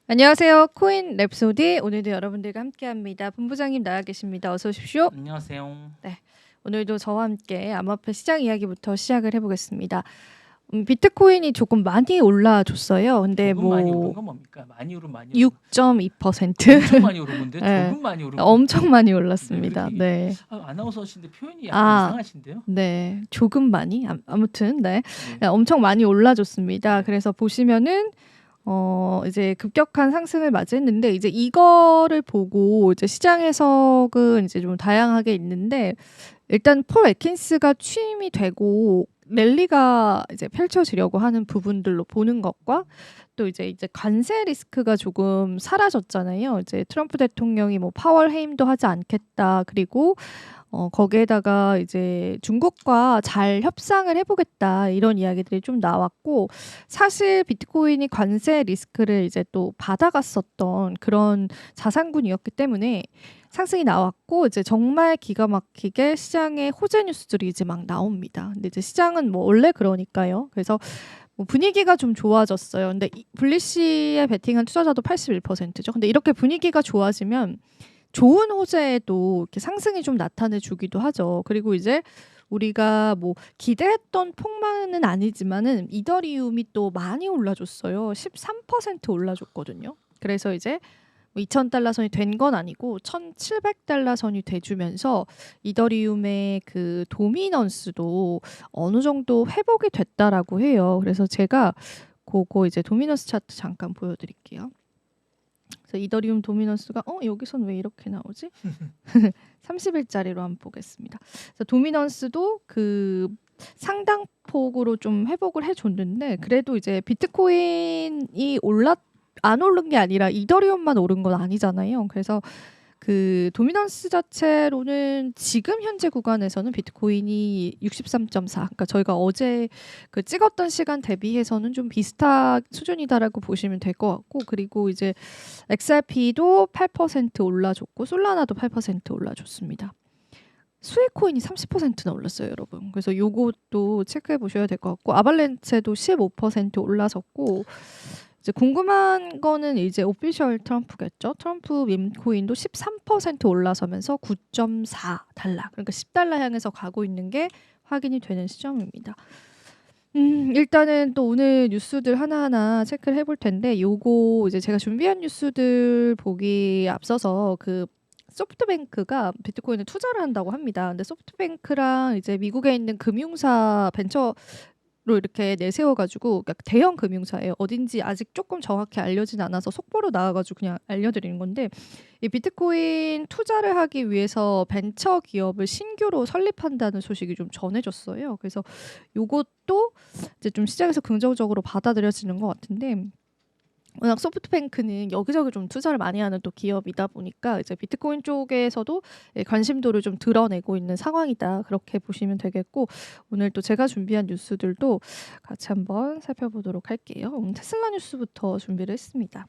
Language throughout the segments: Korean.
안녕하세요. 코인 랩소디 오늘도 여러분들과 함께합니다. 본부장님 나와 계십니다. 어서 오십시오. 안녕하세요. 네, 오늘도 저와 함께 암호화폐 시장 이야기부터 시작을 해보겠습니다. 비트코인이 조금 많이 올라줬어요. 근데 조금 많이 오른 뭐 건 뭡니까? 많이 오른 많이 오른 건 6.2% 엄청 많이 오른 건데 네, 조금 많이 오른 건 엄청 많이 네, 올랐습니다. 그렇게 네. 아나운서신데 표현이 약간 아, 이상하신데요? 네. 조금 많이 아무튼 네. 네. 엄청 많이 올라줬습니다. 네. 그래서 보시면은 이제 급격한 상승을 맞이했는데 이제 이거를 보고 이제 시장 해석은 이제 좀 다양하게 있는데 일단 폴 애킨스가 취임이 되고 랠리가 이제 펼쳐지려고 하는 부분들로 보는 것과 또 이제 관세 리스크가 조금 사라졌잖아요. 이제 트럼프 대통령이 뭐 파월 해임도 하지 않겠다. 그리고 거기에다가 이제 중국과 잘 협상을 해보겠다 이런 이야기들이 좀 나왔고 사실 비트코인이 관세 리스크를 이제 또 받아갔었던 그런 자산군이었기 때문에 상승이 나왔고 이제 정말 기가 막히게 시장에 호재 뉴스들이 이제 막 나옵니다. 근데 이제 시장은 뭐 원래 그러니까요. 그래서 뭐 분위기가 좀 좋아졌어요. 근데 블리시에 베팅한 투자자도 81%죠. 근데 이렇게 분위기가 좋아지면 좋은 호재에도 이렇게 상승이 좀 나타내 주기도 하죠. 그리고 이제 우리가 뭐 기대했던 폭만은 아니지만은 이더리움이 또 많이 올라줬어요. 13% 올라줬거든요. 그래서 이제 뭐 2,000달러 선이 된 건 아니고 1,700달러 선이 돼주면서 이더리움의 그 도미넌스도 어느 정도 회복이 됐다라고 해요. 그래서 제가 그거 이제 도미넌스 차트 잠깐 보여드릴게요. 그래서 이더리움 도미넌스가 여기선 왜 이렇게 나오지? 30일짜리로 한번 보겠습니다. 그래서 도미넌스도 그 상당폭으로 좀 회복을 해줬는데 그래도 이제 비트코인이 안 오른 게 아니라 이더리움만 오른 건 아니잖아요. 그래서 그 도미넌스 자체로는 지금 현재 구간에서는 비트코인이 63.4. 그러니까 저희가 어제 그 찍었던 시간 대비해서는 좀 비슷한 수준이다라고 보시면 될 것 같고 그리고 이제 XRP도 8% 올라줬고 솔라나도 8% 올라줬습니다. 스웨코인이 30%나 올랐어요, 여러분. 그래서 요것도 체크해 보셔야 될 것 같고 아발렌체도 15% 올라섰고 이제 궁금한 거는 이제 오피셜 트럼프겠죠. 트럼프 밈코인도 13% 올라서면서 9.4달러. 그러니까 10달러 향해서 가고 있는 게 확인이 되는 시점입니다. 일단은 또 오늘 뉴스들 하나하나 체크를 해볼 텐데 요거 이제 제가 준비한 뉴스들 보기 앞서서 그 소프트뱅크가 비트코인에 투자를 한다고 합니다. 근데 소프트뱅크랑 이제 미국에 있는 금융사 벤처로 이렇게 내세워가지고 그러니까 대형 금융사예요. 어딘지 아직 조금 정확히 알려진 않아서 속보로 나와가지고 그냥 알려드리는 건데 이 비트코인 투자를 하기 위해서 벤처 기업을 신규로 설립한다는 소식이 좀 전해졌어요. 그래서 요것도 이제 좀 시장에서 긍정적으로 받아들여지는 것 같은데 워낙 소프트뱅크는 여기저기 좀 투자를 많이 하는 또 기업이다 보니까 이제 비트코인 쪽에서도 관심도를 좀 드러내고 있는 상황이다. 그렇게 보시면 되겠고 오늘 또 제가 준비한 뉴스들도 같이 한번 살펴보도록 할게요. 테슬라 뉴스부터 준비를 했습니다.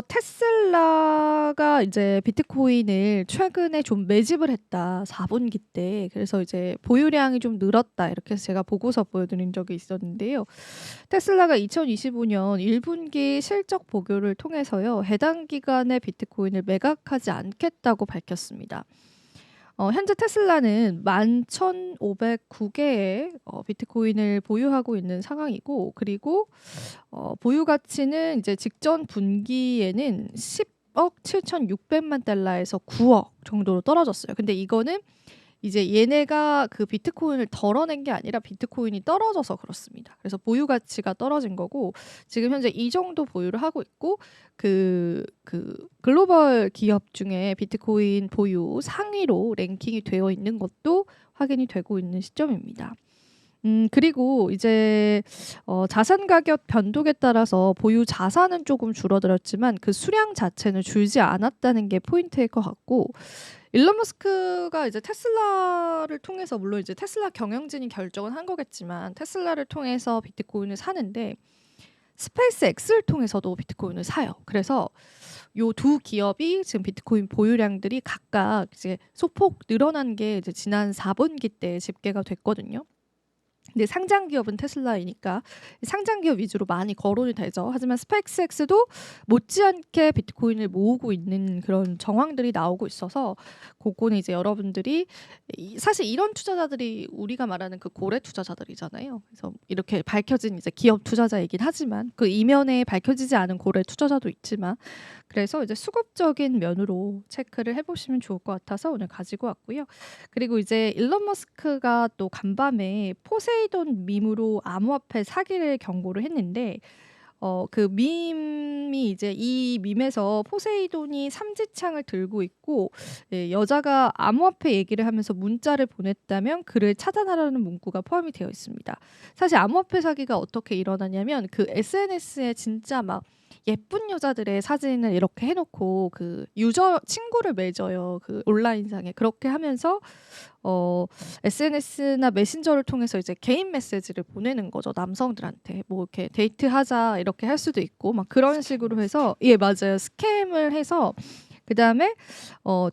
테슬라가 이제 비트코인을 최근에 좀 매집을 했다. 4분기 때. 그래서 이제 보유량이 좀 늘었다. 이렇게 해서 제가 보고서 보여드린 적이 있었는데요. 테슬라가 2025년 1분기 실적 보고를 통해서요. 해당 기간에 비트코인을 매각하지 않겠다고 밝혔습니다. 현재 테슬라는 11,509개의 비트코인을 보유하고 있는 상황이고 그리고 보유 가치는 이제 직전 분기에는 10억 7,600만 달러에서 9억 정도로 떨어졌어요. 근데 이거는 이제 얘네가 그 비트코인을 덜어낸 게 아니라 비트코인이 떨어져서 그렇습니다. 그래서 보유 가치가 떨어진 거고 지금 현재 이 정도 보유를 하고 있고 그 글로벌 기업 중에 비트코인 보유 상위로 랭킹이 되어 있는 것도 확인이 되고 있는 시점입니다. 그리고 이제 자산 가격 변동에 따라서 보유 자산은 조금 줄어들었지만 그 수량 자체는 줄지 않았다는 게 포인트일 것 같고 일론 머스크가 이제 테슬라를 통해서 물론 이제 테슬라 경영진이 결정은 한 거겠지만 테슬라를 통해서 비트코인을 사는데 스페이스 X를 통해서도 비트코인을 사요. 그래서 요 두 기업이 지금 비트코인 보유량들이 각각 이제 소폭 늘어난 게 이제 지난 4분기 때 집계가 됐거든요. 근데 상장 기업은 테슬라이니까 상장 기업 위주로 많이 거론이 되죠. 하지만 스페이스X도 못지않게 비트코인을 모으고 있는 그런 정황들이 나오고 있어서 그거는 이제 여러분들이 사실 이런 투자자들이 우리가 말하는 그 고래 투자자들이잖아요. 그래서 이렇게 밝혀진 이제 기업 투자자이긴 하지만 그 이면에 밝혀지지 않은 고래 투자자도 있지만 그래서 이제 수급적인 면으로 체크를 해보시면 좋을 것 같아서 오늘 가지고 왔고요. 그리고 이제 일론 머스크가 또 간밤에 포세이돈 밈으로 암호화폐 사기를 경고를 했는데 그 밈이 이제 이 밈에서 포세이돈이 삼지창을 들고 있고 여자가 암호화폐 얘기를 하면서 문자를 보냈다면 그를 차단하라는 문구가 포함이 되어 있습니다. 사실 암호화폐 사기가 어떻게 일어나냐면 그 SNS에 진짜 막 예쁜 여자들의 사진을 이렇게 해놓고 그 유저 친구를 맺어요. 그 온라인상에 그렇게 하면서 SNS나 메신저를 통해서 이제 개인 메시지를 보내는 거죠. 남성들한테 뭐 이렇게 데이트하자 이렇게 할 수도 있고 막 그런 식으로 해서 맞아요. 스캠을 해서 그다음에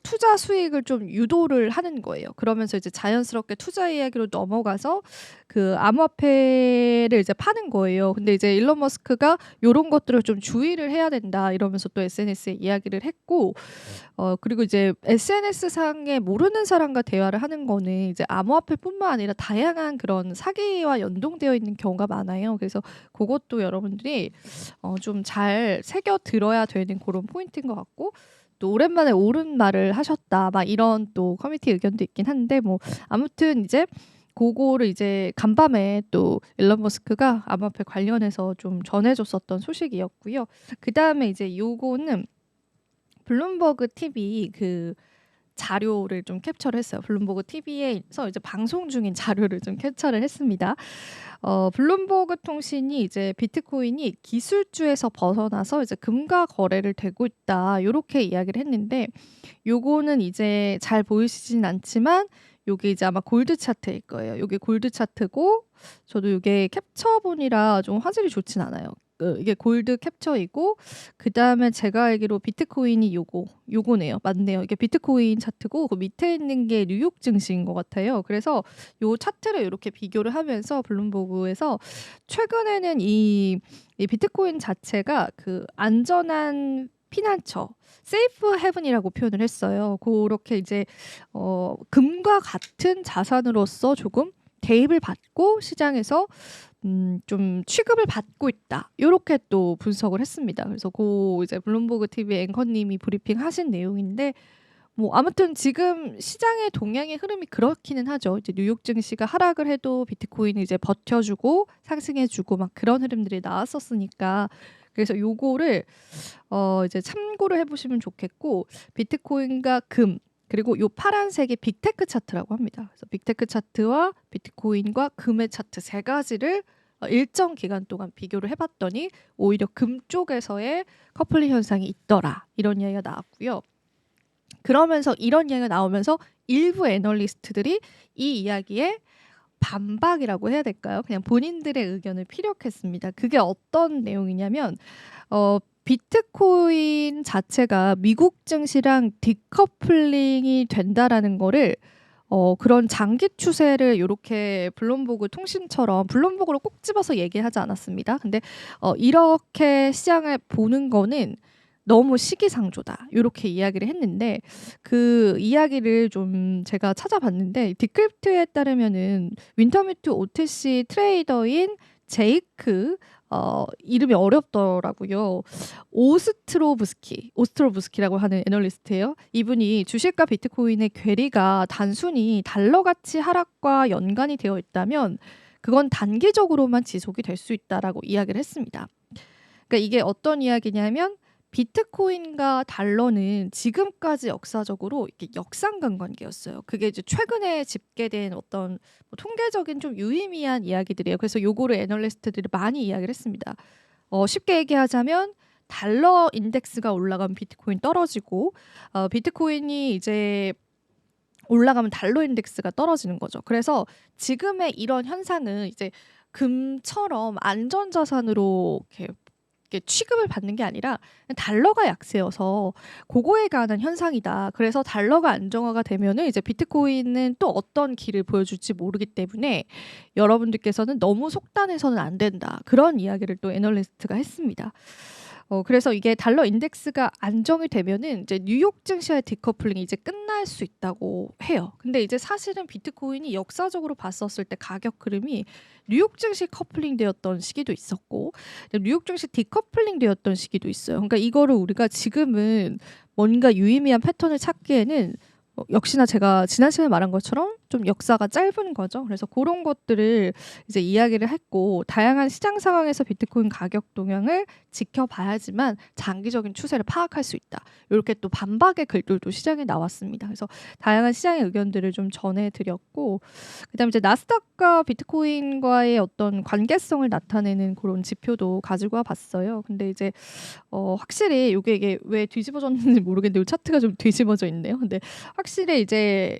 투자 수익을 좀 유도를 하는 거예요. 그러면서 이제 자연스럽게 투자 이야기로 넘어가서 그 암호화폐를 이제 파는 거예요. 근데 이제 일론 머스크가 요런 것들을 좀 주의를 해야 된다 이러면서 또 SNS에 이야기를 했고 그리고 이제 SNS 상에 모르는 사람과 대화를 하는 거는 이제 암호화폐뿐만 아니라 다양한 그런 사기와 연동되어 있는 경우가 많아요. 그래서 그것도 여러분들이 좀 잘 새겨 들어야 되는 그런 포인트인 것 같고 또 오랜만에 옳은 말을 하셨다 막 이런 또 커뮤니티 의견도 있긴 한데 뭐 아무튼 이제 그거를 이제 간밤에 또 일론 머스크가 암호화폐 관련해서 좀 전해줬었던 소식이었고요. 그 다음에 이제 요거는 블룸버그 TV 그 자료를 좀 캡처를 했어요. 블룸버그 TV에서 이제 방송 중인 자료를 좀 캡처를 했습니다. 블룸버그 통신이 이제 비트코인이 기술주에서 벗어나서 이제 금과 거래를 되고 있다. 요렇게 이야기를 했는데 요거는 이제 잘 보이시진 않지만 요게 이제 아마 골드 차트일 거예요. 요게 골드 차트고 저도 요게 캡처본이라 좀 화질이 좋진 않아요. 이게 골드 캡처이고 그 다음에 제가 알기로 비트코인이 요거네요. 맞네요. 이게 비트코인 차트고 그 밑에 있는 게 뉴욕 증시인 것 같아요. 그래서 요 차트를 이렇게 비교를 하면서 블룸버그에서 최근에는 이 비트코인 자체가 그 안전한 피난처 세이프 헤븐이라고 표현을 했어요. 그렇게 이제 금과 같은 자산으로서 조금 대입을 받고 시장에서 좀 취급을 받고 있다. 이렇게 또 분석을 했습니다. 그래서 그 이제 블룸버그 TV 앵커님이 브리핑 하신 내용인데 뭐 아무튼 지금 시장의 동향의 흐름이 그렇기는 하죠. 이제 뉴욕 증시가 하락을 해도 비트코인이 이제 버텨주고 상승해주고 막 그런 흐름들이 나왔었으니까 그래서 요거를 이제 참고를 해보시면 좋겠고 비트코인과 금 그리고 요 파란색이 빅테크 차트라고 합니다. 그래서 빅테크 차트와 비트코인과 금의 차트 세 가지를 일정 기간 동안 비교를 해봤더니 오히려 금 쪽에서의 커플링 현상이 있더라 이런 이야기가 나왔고요. 그러면서 이런 이야기가 나오면서 일부 애널리스트들이 이 이야기에 반박이라고 해야 될까요? 그냥 본인들의 의견을 피력했습니다. 그게 어떤 내용이냐면 비트코인 자체가 미국 증시랑 디커플링이 된다라는 거를 그런 장기 추세를 이렇게 블룸버그 통신처럼 블룸버그로 꼭 집어서 얘기하지 않았습니다. 근데 이렇게 시장을 보는 거는 너무 시기상조다. 이렇게 이야기를 했는데 그 이야기를 좀 제가 찾아봤는데 디크립트에 따르면은 윈터뮤트 OTC 트레이더인 제이크 이름이 어렵더라고요. 오스트로브스키라고 하는 애널리스트예요. 이분이 주식과 비트코인의 괴리가 단순히 달러 가치 하락과 연관이 되어 있다면 그건 단기적으로만 지속이 될 수 있다라고 이야기를 했습니다. 그러니까 이게 어떤 이야기냐면 비트코인과 달러는 지금까지 역사적으로 이렇게 역상관 관계였어요. 그게 이제 최근에 집계된 어떤 뭐 통계적인 좀 유의미한 이야기들이에요. 그래서 요거를 애널리스트들이 많이 이야기를 했습니다. 쉽게 얘기하자면 달러 인덱스가 올라가면 비트코인 떨어지고 비트코인이 이제 올라가면 달러 인덱스가 떨어지는 거죠. 그래서 지금의 이런 현상은 이제 금처럼 안전자산으로 이렇게 이렇게 취급을 받는 게 아니라 달러가 약세여서 그거에 관한 현상이다. 그래서 달러가 안정화가 되면은 이제 비트코인은 또 어떤 길을 보여줄지 모르기 때문에 여러분들께서는 너무 속단해서는 안 된다. 그런 이야기를 또 애널리스트가 했습니다. 그래서 이게 달러 인덱스가 안정이 되면은 이제 뉴욕 증시의 디커플링이 이제 끝날 수 있다고 해요. 근데 이제 사실은 비트코인이 역사적으로 봤었을 때 가격 흐름이 뉴욕 증시 커플링 되었던 시기도 있었고 뉴욕 증시 디커플링 되었던 시기도 있어요. 그러니까 이거를 우리가 지금은 뭔가 유의미한 패턴을 찾기에는 역시나 제가 지난 시간에 말한 것처럼 좀 역사가 짧은 거죠. 그래서 그런 것들을 이제 이야기를 했고 다양한 시장 상황에서 비트코인 가격 동향을 지켜봐야지만 장기적인 추세를 파악할 수 있다. 이렇게 또 반박의 글들도 시장에 나왔습니다. 그래서 다양한 시장의 의견들을 좀 전해드렸고 그다음에 이제 나스닥과 비트코인과의 어떤 관계성을 나타내는 그런 지표도 가지고 와봤어요. 근데 이제 확실히 이게 왜 뒤집어졌는지 모르겠는데 이 차트가 좀 뒤집어져 있네요. 근데 확실히 이제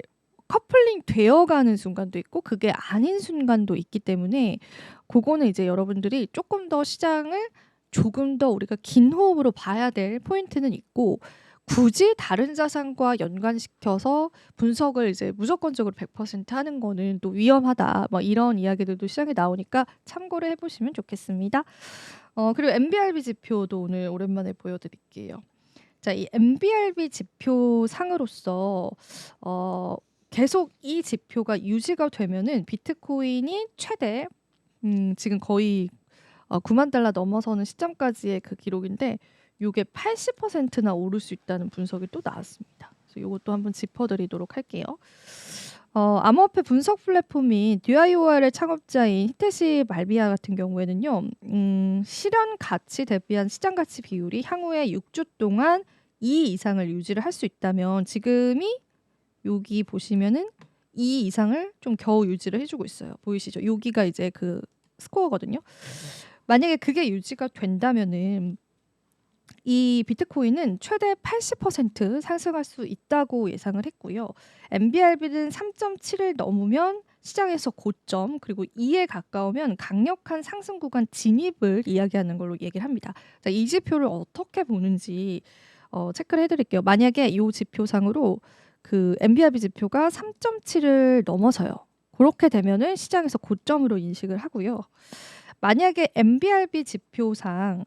커플링 되어가는 순간도 있고 그게 아닌 순간도 있기 때문에 그거는 이제 여러분들이 조금 더 시장을 조금 더 우리가 긴 호흡으로 봐야 될 포인트는 있고 굳이 다른 자산과 연관시켜서 분석을 이제 무조건적으로 100% 하는 거는 또 위험하다. 뭐 이런 이야기들도 시장에 나오니까 참고를 해보시면 좋겠습니다. 그리고 MBRB 지표도 오늘 오랜만에 보여드릴게요. 자, 이 MBRB 지표 상으로서 계속 이 지표가 유지가 되면은 비트코인이 최대 지금 거의 9만 달러 넘어서는 시점까지의 그 기록인데 이게 80%나 오를 수 있다는 분석이 또 나왔습니다. 그래서 이것도 한번 짚어드리도록 할게요. 암호화폐 분석 플랫폼인 DYOR의 창업자인 히테시 말비아 같은 경우에는요, 실현 가치 대비한 시장 가치 비율이 향후에 6주 동안 2 이상을 유지를 할 수 있다면 지금이 여기 보시면은 2 이상을 좀 겨우 유지를 해주고 있어요. 보이시죠? 여기가 이제 그 스코어거든요. 만약에 그게 유지가 된다면은 이 비트코인은 최대 80% 상승할 수 있다고 예상을 했고요. MBRB는 3.7을 넘으면 시장에서 고점 그리고 2에 가까우면 강력한 상승 구간 진입을 이야기하는 걸로 얘기를 합니다. 자, 이 지표를 어떻게 보는지 체크를 해드릴게요. 만약에 이 지표상으로 그 MBRB 지표가 3.7을 넘어서요. 그렇게 되면은 시장에서 고점으로 인식을 하고요. 만약에 MBRB 지표상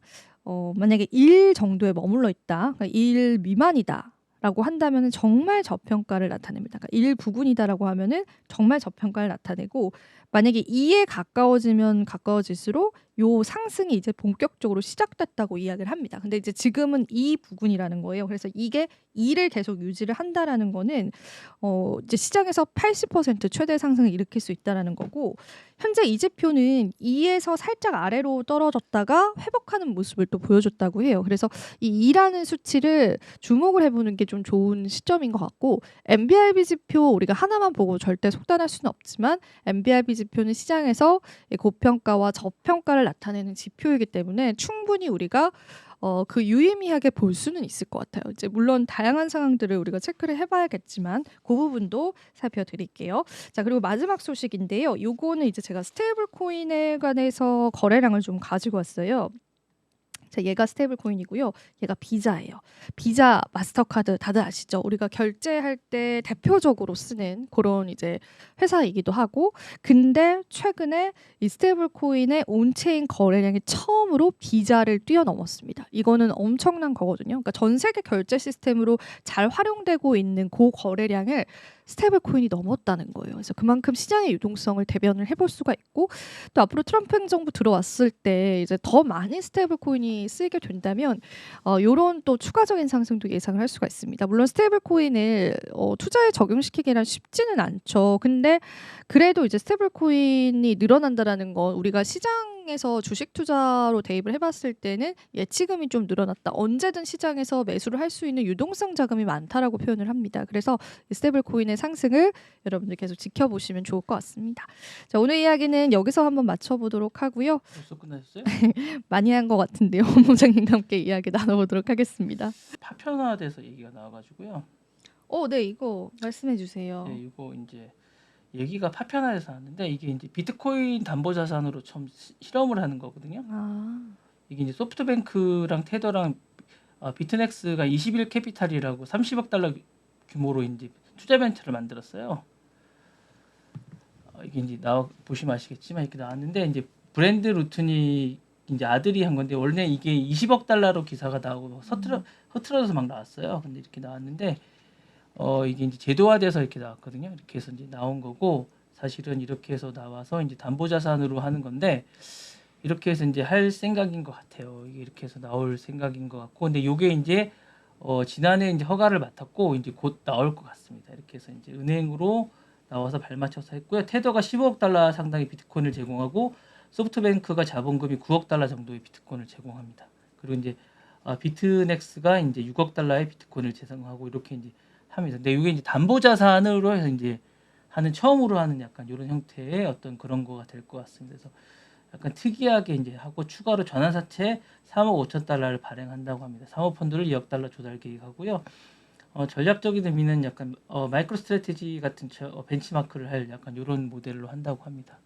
만약에 1 정도에 머물러 있다. 그러니까 1 미만이다라고 한다면 정말 저평가를 나타냅니다. 그러니까 1 부근이다라고 하면은 정말 저평가를 나타내고 만약에 2에 가까워지면 가까워질수록 요 상승이 이제 본격적으로 시작됐다고 이야기를 합니다. 근데 이제 지금은 2 부근이라는 거예요. 그래서 이게 2를 계속 유지를 한다라는 거는 이제 시장에서 80% 최대 상승을 일으킬 수 있다라는 거고 현재 이 지표는 2에서 살짝 아래로 떨어졌다가 회복하는 모습을 또 보여줬다고 해요. 그래서 이 2라는 수치를 주목을 해보는 게 좀 좋은 시점인 것 같고 MBRB 지표 우리가 하나만 보고 절대 속단할 수는 없지만 MBRB 지표는 시장에서 고평가와 저평가를 나타내는 지표이기 때문에 충분히 우리가 그 유의미하게 볼 수는 있을 것 같아요. 이제 물론 다양한 상황들을 우리가 체크를 해봐야겠지만 그 부분도 살펴드릴게요. 자, 그리고 마지막 소식인데요. 요거는 이제 제가 스테이블 코인에 관해서 거래량을 좀 가지고 왔어요. 자, 얘가 스테이블 코인이고요. 얘가 비자예요. 비자, 마스터카드 다들 아시죠? 우리가 결제할 때 대표적으로 쓰는 그런 이제 회사이기도 하고 근데 최근에 이 스테이블 코인의 온체인 거래량이 처음으로 비자를 뛰어넘었습니다. 이거는 엄청난 거거든요. 그러니까 전 세계 결제 시스템으로 잘 활용되고 있는 그 거래량을 스테이블 코인이 넘었다는 거예요. 그래서 그만큼 시장의 유동성을 대변을 해볼 수가 있고 또 앞으로 트럼프 행정부 들어왔을 때 이제 더 많이 스테이블 코인이 쓰이게 된다면 요런 또 추가적인 상승도 예상을 할 수가 있습니다. 물론 스테이블 코인을 투자에 적용시키기란 쉽지는 않죠. 근데 그래도 이제 스테이블 코인이 늘어난다라는 건 우리가 시장에서 주식 투자로 대입을 해봤을 때는 예치금이 좀 늘어났다. 언제든 시장에서 매수를 할 수 있는 유동성 자금이 많다라고 표현을 합니다. 그래서 스테이블 코인의 상승을 여러분들 계속 지켜보시면 좋을 것 같습니다. 자, 오늘 이야기는 여기서 한번 마쳐보도록 하고요. 벌써 끝났어요? 많이 한 것 같은데요. 본부장님과 함께 이야기 나눠보도록 하겠습니다. 파편화돼서 얘기가 나와가지고요. 네, 이거 말씀해 주세요. 네, 이거 이제 얘기가 파편화돼서 나왔는데 이게 이제 비트코인 담보 자산으로 처음 실험을 하는 거거든요. 아, 이게 이제 소프트뱅크랑 테더랑 비트넥스가 21 캐피탈이라고 30억 달러 규모로 이제 투자 벤처를 만들었어요. 이게 이제 보시면 아시겠지만 이렇게 나왔는데 이제 브랜드 루튼이 이제 아들이 한 건데 원래 이게 20억 달러로 기사가 나오고 흐트러져서 막 나왔어요. 근데 이렇게 나왔는데 이게 이제 제도화돼서 이렇게 나왔거든요. 이렇게 해서 이제 나온 거고 사실은 이렇게 해서 나와서 이제 담보자산으로 하는 건데 이렇게 해서 이제 할 생각인 것 같아요. 이게 이렇게 해서 나올 생각인 것 같고 근데 요게 이제 지난해 이제 허가를 맡았고 이제 곧 나올 것 같습니다. 이렇게 해서 이제 은행으로 나와서 발맞춰서 했고요. 테더가 15억 달러 상당의 비트코인을 제공하고 소프트뱅크가 자본금이 9억 달러 정도의 비트코인을 제공합니다. 그리고 이제 비트넥스가 이제 6억 달러의 비트코인을 제공하고 이렇게 이제 합니다. 근데 이게 이제 담보자산으로 해서 이제 처음으로 하는 약간 이런 형태의 어떤 그런 거가 될 것 같습니다. 그래서 약간 특이하게 이제 하고 추가로 전환사채 3억 5천 달러를 발행한다고 합니다. 사모펀드를 2억 달러 조달 계획하고요. 전략적인 의미는 약간 마이크로 스트래티지 같은 벤치마크를 할 약간 이런 모델로 한다고 합니다.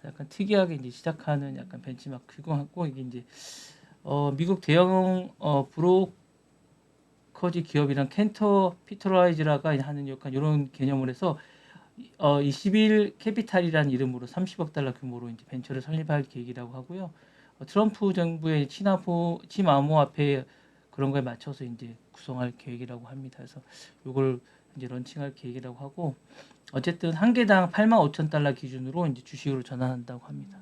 약간 특이하게 이제 시작하는 약간 벤치마크이고 하고 이게 이제 미국 대형 브로커지 기업이랑 캔터 피터라이즈라가 하는 약간 이런 개념을 해서 21 캐피탈이라는 이름으로 30억 달러 규모로 이제 벤처를 설립할 계획이라고 하고요. 트럼프 정부의 친암호화폐 그런 거에 맞춰서 이제 구성할 계획이라고 합니다. 그래서 이걸 이제 런칭할 계획이라고 하고 어쨌든 한 개당 8만 5천 달러 기준으로 이제 주식으로 전환한다고 합니다.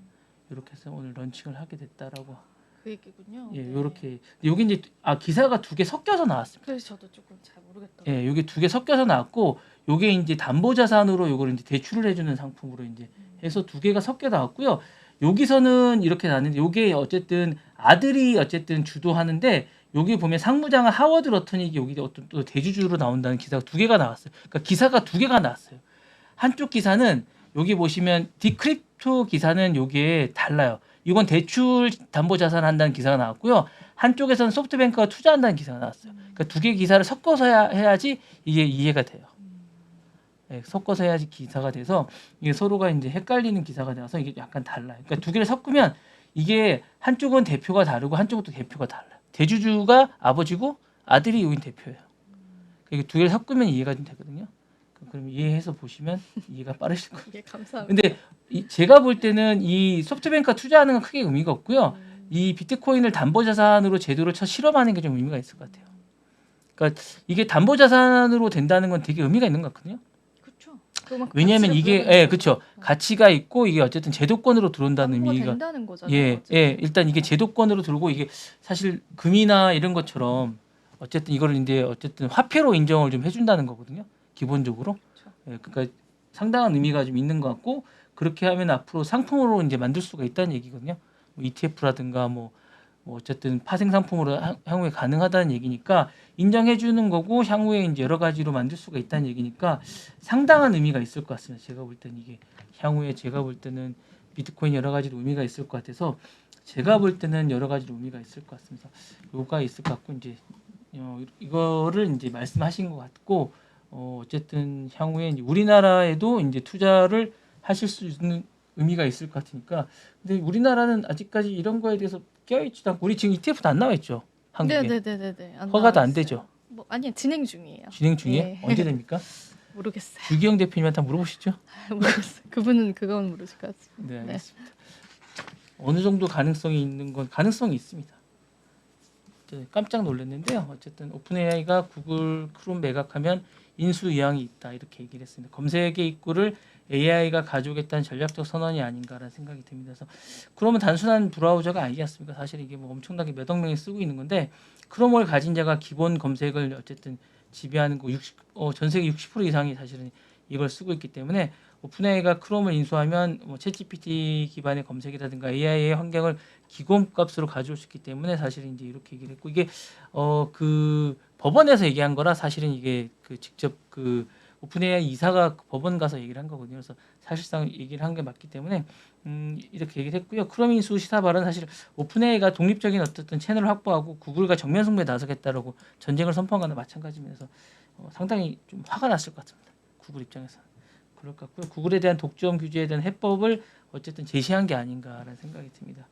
이렇게 해서 오늘 런칭을 하게 됐다라고. 그 얘기군요. 예, 네. 요렇게 여기 이제 기사가 두 개 섞여서 나왔습니다. 그래서 저도 조금 잘 모르겠더라고요. 예, 요게 두 개 섞여서 나왔고 요게 이제 담보 자산으로 요걸 이제 대출을 해주는 상품으로 이제 해서 두 개가 섞여 나왔고요. 여기서는 이렇게 나왔는데 요게 어쨌든 아들이 어쨌든 주도하는데 여기 보면 상무장은 하워드 러턴이 여기 어떤 또 대주주로 나온다는 기사가 두 개가 나왔어요. 그러니까 기사가 두 개가 나왔어요. 한쪽 기사는 여기 보시면 디크립토 기사는 요게 달라요. 이건 대출 담보 자산 한다는 기사가 나왔고요. 한쪽에서는 소프트뱅크가 투자한다는 기사가 나왔어요. 그러니까 두 개 기사를 섞어서 해야지 이게 이해가 돼요. 네, 섞어서 해야지 기사가 돼서 이게 서로가 이제 헷갈리는 기사가 나와서 이게 약간 달라요. 그러니까 두 개를 섞으면 이게 한쪽은 대표가 다르고 한쪽은 또 대표가 달라요. 대주주가 아버지고 아들이 여기 대표예요. 이게 두 개를 섞으면 이해가 좀 되거든요. 그럼 이해해서 보시면 이해가 빠르실 거예요. 예, 감사합니다. 근데 제가 볼 때는 이 소프트뱅크가 투자하는 건 크게 의미가 없고요. 이 비트코인을 담보자산으로 제도를 실험하는 게 좀 의미가 있을 것 같아요. 그러니까 이게 담보자산으로 된다는 건 되게 의미가 있는 것 같거든요. 그렇죠. 왜냐하면 이게 그렇죠. 가치가 있고 이게 어쨌든 제도권으로 들어온다는 의미가 된다는 거잖아요. 예, 일단 이게 제도권으로 들고 이게 사실 금이나 이런 것처럼 어쨌든 이걸 이제 어쨌든 화폐로 인정을 좀 해준다는 거거든요. 기본적으로. 그렇죠. 예, 그러니까 상당한 의미가 좀 있는 것 같고 그렇게 하면 앞으로 상품으로 이제 만들 수가 있다는 얘기거든요. 뭐 ETF라든가 뭐 어쨌든 파생 상품으로 향후에 가능하다는 얘기니까 인정해 주는 거고 향후에 이제 여러 가지로 만들 수가 있다는 얘기니까 상당한 의미가 있을 것 같습니다. 제가 볼 때는 이게 향후에 제가 볼 때는 비트코인 여러 가지로 의미가 있을 것 같아서 제가 볼 때는 여러 가지로 의미가 있을 것 같습니다. 요가 있을 것 같고 이제 이거를 이제 말씀하신 것 같고 어쨌든 향후에 이제 우리나라에도 이제 투자를 하실 수 있는 의미가 있을 것 같으니까 근데 우리나라는 아직까지 이런 거에 대해서 껴있지도 않고 우리 지금 ETF도 안 나와 있죠. 한국에. 네네네네. 허가도 안 되죠. 뭐 아니 진행 중이에요. 진행 중이에요? 예. 언제 됩니까? 모르겠어요. 주기영 대표님한테 한번 물어보시죠. 모르겠어요. 그분은 그건 모르실 것 같습니다. 네, 알겠습니다. 어느 정도 가능성이 있는 건 가능성이 있습니다. 깜짝 놀랐는데요. 어쨌든 오픈AI가 구글 크롬 매각하면 인수 의향이 있다 이렇게 얘기를 했습니다. 검색의 입구를 AI가 가져오겠다는 전략적 선언이 아닌가라는 생각이 듭니다. 그래서 크롬은 단순한 브라우저가 아니지 않습니까? 사실 이게 뭐 엄청나게 몇억 명이 쓰고 있는 건데 크롬을 가진 자가 기본 검색을 어쨌든 지배하는 거 전 세계 60% 이상이 사실은 이걸 쓰고 있기 때문에 오픈AI가 크롬을 인수하면 뭐 챗GPT 기반의 검색이라든가 AI의 환경을 기본값으로 가져올 수 있기 때문에 사실은 이제 이렇게 얘기를 했고 이게 그 법원에서 얘기한 거라 사실은 이게 그 직접 그 오픈AI 이사가 법원 가서 얘기를 한 거거든요. 그래서 사실상 얘기를 한 게 맞기 때문에 이렇게 얘기를 했고요. 크롬 인수 시사 발언은 사실 오픈AI가 독립적인 어떤 채널을 확보하고 구글과 정면 승부에 나서겠다라고 전쟁을 선포한 거나 마찬가지면서 상당히 좀 화가 났을 것 같습니다. 구글 입장에서. 그럴 것 같고요. 구글에 대한 독점 규제에 대한 해법을 어쨌든 제시한 게 아닌가라는 생각이 듭니다.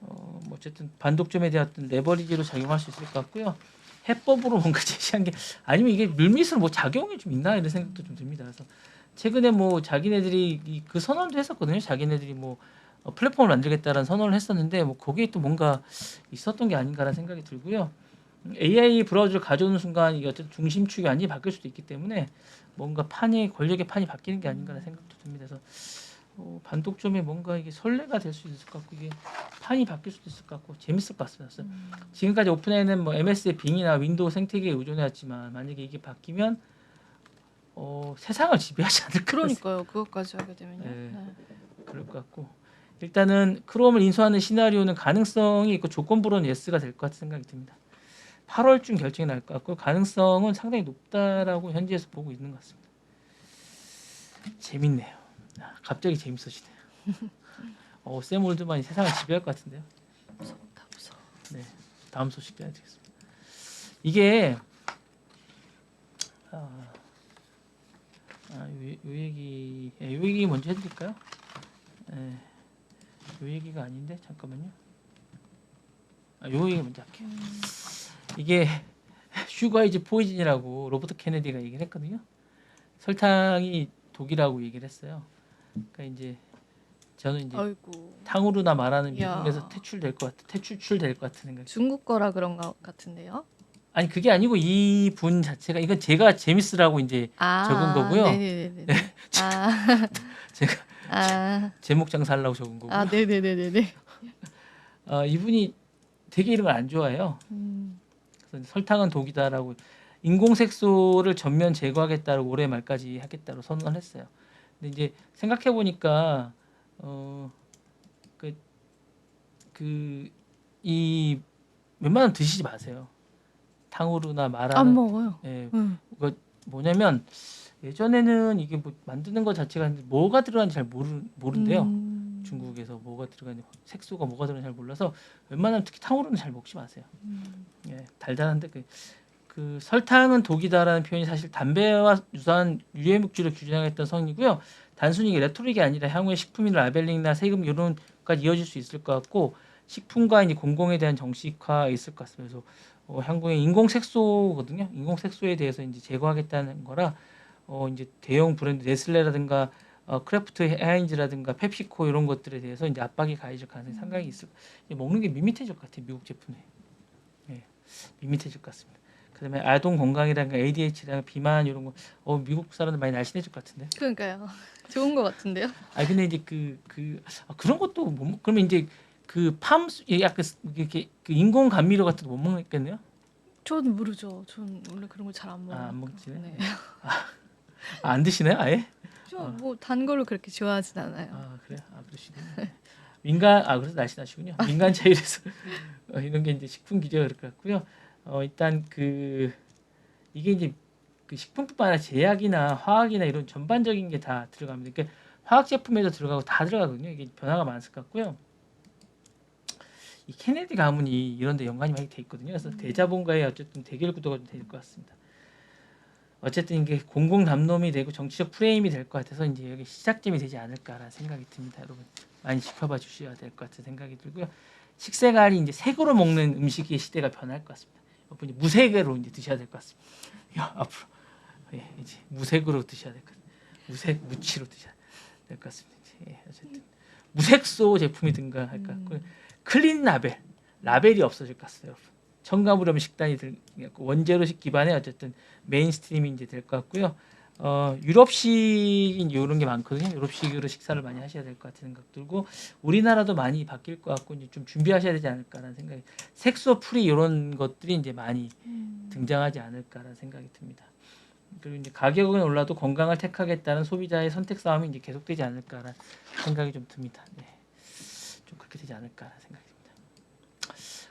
뭐 어쨌든 반독점에 대한 어떤 레버리지로 작용할 수 있을 것 같고요. 해법으로 뭔가 제시한 게 아니면 이게 물밑으로 뭐 작용이 좀 있나 이런 생각도 좀 듭니다. 그래서 최근에 뭐 자기네들이 그 선언도 했었거든요. 자기네들이 뭐 플랫폼을 만들겠다라는 선언을 했었는데 뭐 거기에 또 뭔가 있었던 게 아닌가라는 생각이 들고요. AI 브라우저를 가져오는 순간 이게 어쨌든 중심축이 완전히 바뀔 수도 있기 때문에 뭔가 권력의 판이 바뀌는 게 아닌가라는 생각도 듭니다. 그래서 반독점에 뭔가 이게 선례가 될 수 있을 것 같고 이게 판이 바뀔 수도 있을 것 같고 재밌을 것 같습니다. 그래서 지금까지 오픈AI는 뭐 MS의 빙이나 윈도우 생태계에 의존해왔지만 만약에 이게 바뀌면 세상을 지배하지 않을까. 그러니까요. 그것까지 하게 되면요. 네. 네. 그럴 것 같고 일단은 크롬을 인수하는 시나리오는 가능성이 있고 조건부로는 예스가 될 것 같은 생각이 듭니다. 8월쯤 결정이 날 것 같고 가능성은 상당히 높다라고 현지에서 보고 있는 것 같습니다. 재밌네요. 갑자기 재밌어지네요. 샘 올드만이 세상을 지배할 것 같은데요. 무섭다 무서워. 네, 다음 소식 해야 되겠습니다. 이게 요 얘기 먼저 해드릴까요? 요 얘기가 아닌데 잠깐만요. 요 얘기 먼저 할게요. 이게 슈가 이즈 포이즌이라고 로버트 케네디가 얘기를 했거든요. 설탕이 독이라고 얘기를 했어요. 그러니까 이제 저는 이제 아이고. 탕후루나 말하는 이야. 미국에서 퇴출될 것 같은 생각. 중국 거라 그런 것 같은데요. 아니 그게 아니고 이 분 자체가 이건 제가 재밌으라고 이제 적은 거고요. 네네네네. 제가 제목 장사하려고 적은 거고요. 네네네네. 이분이 되게 이런 걸 안 좋아해요. 그래서 설탕은 독이다라고 인공색소를 전면 제거하겠다고 올해 말까지 하겠다고 선언을 했어요. 근데 이제 생각해 보니까 이 웬만하면 드시지 마세요. 탕후루나 마라는 안 먹어요. 이거 뭐냐면 예전에는 이게 뭐 만드는 것 자체가 뭐가 들어가는지 잘 모른대요. 중국에서 뭐가 들어가는지 색소가 뭐가 들어가는지 잘 몰라서 웬만하면 특히 탕후루는 잘 먹지 마세요. 달달한데 그 설탕은 독이다라는 표현이 사실 담배와 유사한 유해 물질을 규정했던 성이고요. 단순히 레토릭이 아니라 향후에 식품이나 라벨링이나 세금 이런 것까지 이어질 수 있을 것 같고 식품과 이제 공공에 대한 정식화가 있을 것 같습니다. 그래서 향후에 인공색소거든요. 인공색소에 대해서 이제 제거하겠다는 거라 이제 대형 브랜드 네슬레라든가 크래프트 하인즈라든가 펩시코 이런 것들에 대해서 이제 압박이 가해질 가능성이 상당히 있을. 먹는 게 밋밋해질 것 같아요. 미국 제품에. 밋밋해질 것 같습니다. 그다음에 아동 건강이라든가 ADHD라든가 비만 이런 거 미국 사람들 많이 날씬해질 것 같은데. 그러니까요. 좋은 것 같은데요. 근데 이제 그런 것도 그러면 이제 약간 이렇게 그 인공 감미료 같은 거 못 먹겠네요. 저는 모르죠. 전 원래 그런 거 잘 안 먹어요. 안 먹지네. 네. 안 드시나요, 아예? 저 뭐 단 걸로 그렇게 좋아하진 않아요. 그래요? 그러시군요. 그래서 날씬하시군요. 민간 차이에서 이런 게 이제 식품 규제가 그럴 것 같고요. 일단 이게 이제 그 식품뿐만 아니라 제약이나 화학이나 이런 전반적인 게 다 들어갑니다. 그러니까 화학 제품에도 들어가고 다 들어가거든요. 이게 변화가 많을 것 같고요. 이 케네디 가문이 이런 데 연관이 많이 돼 있거든요. 그래서 대자본과의 어쨌든 대결 구도가 될 것 같습니다. 어쨌든 이게 공공 담론이 되고 정치적 프레임이 될 것 같아서 이제 여기 시작점이 되지 않을까라는 생각이 듭니다. 여러분 많이 지켜봐 주셔야 될 것 같은 생각이 들고요. 식생활이 이제 색으로 먹는 음식의 시대가 변할 것 같습니다. 여러분 무색으로 이제 드셔야 될 것 같습니다. 앞으로 이제 무색으로 드셔야 될 것 같습니다. 무치로 드셔야 될 것 같습니다. 어쨌든 무색소 제품이 등장할 것 같고 클린 라벨이 없어질 것 같습니다. 여러분. 첨가물 없는 식단이 원재료식 기반의 어쨌든 메인스트림이 이제 될 것 같고요. 유럽식 이런 게 많거든요. 유럽식으로 식사를 많이 하셔야 될 것 같은 생각 들고 우리나라도 많이 바뀔 것 같고 이제 좀 준비하셔야 되지 않을까라는 생각이 색소 프리 이런 것들이 이제 많이 등장하지 않을까라는 생각이 듭니다. 그리고 이제 가격은 올라도 건강을 택하겠다는 소비자의 선택 싸움이 이제 계속되지 않을까라는 생각이 좀 듭니다. 좀 그렇게 되지 않을까라는 생각이 듭니다.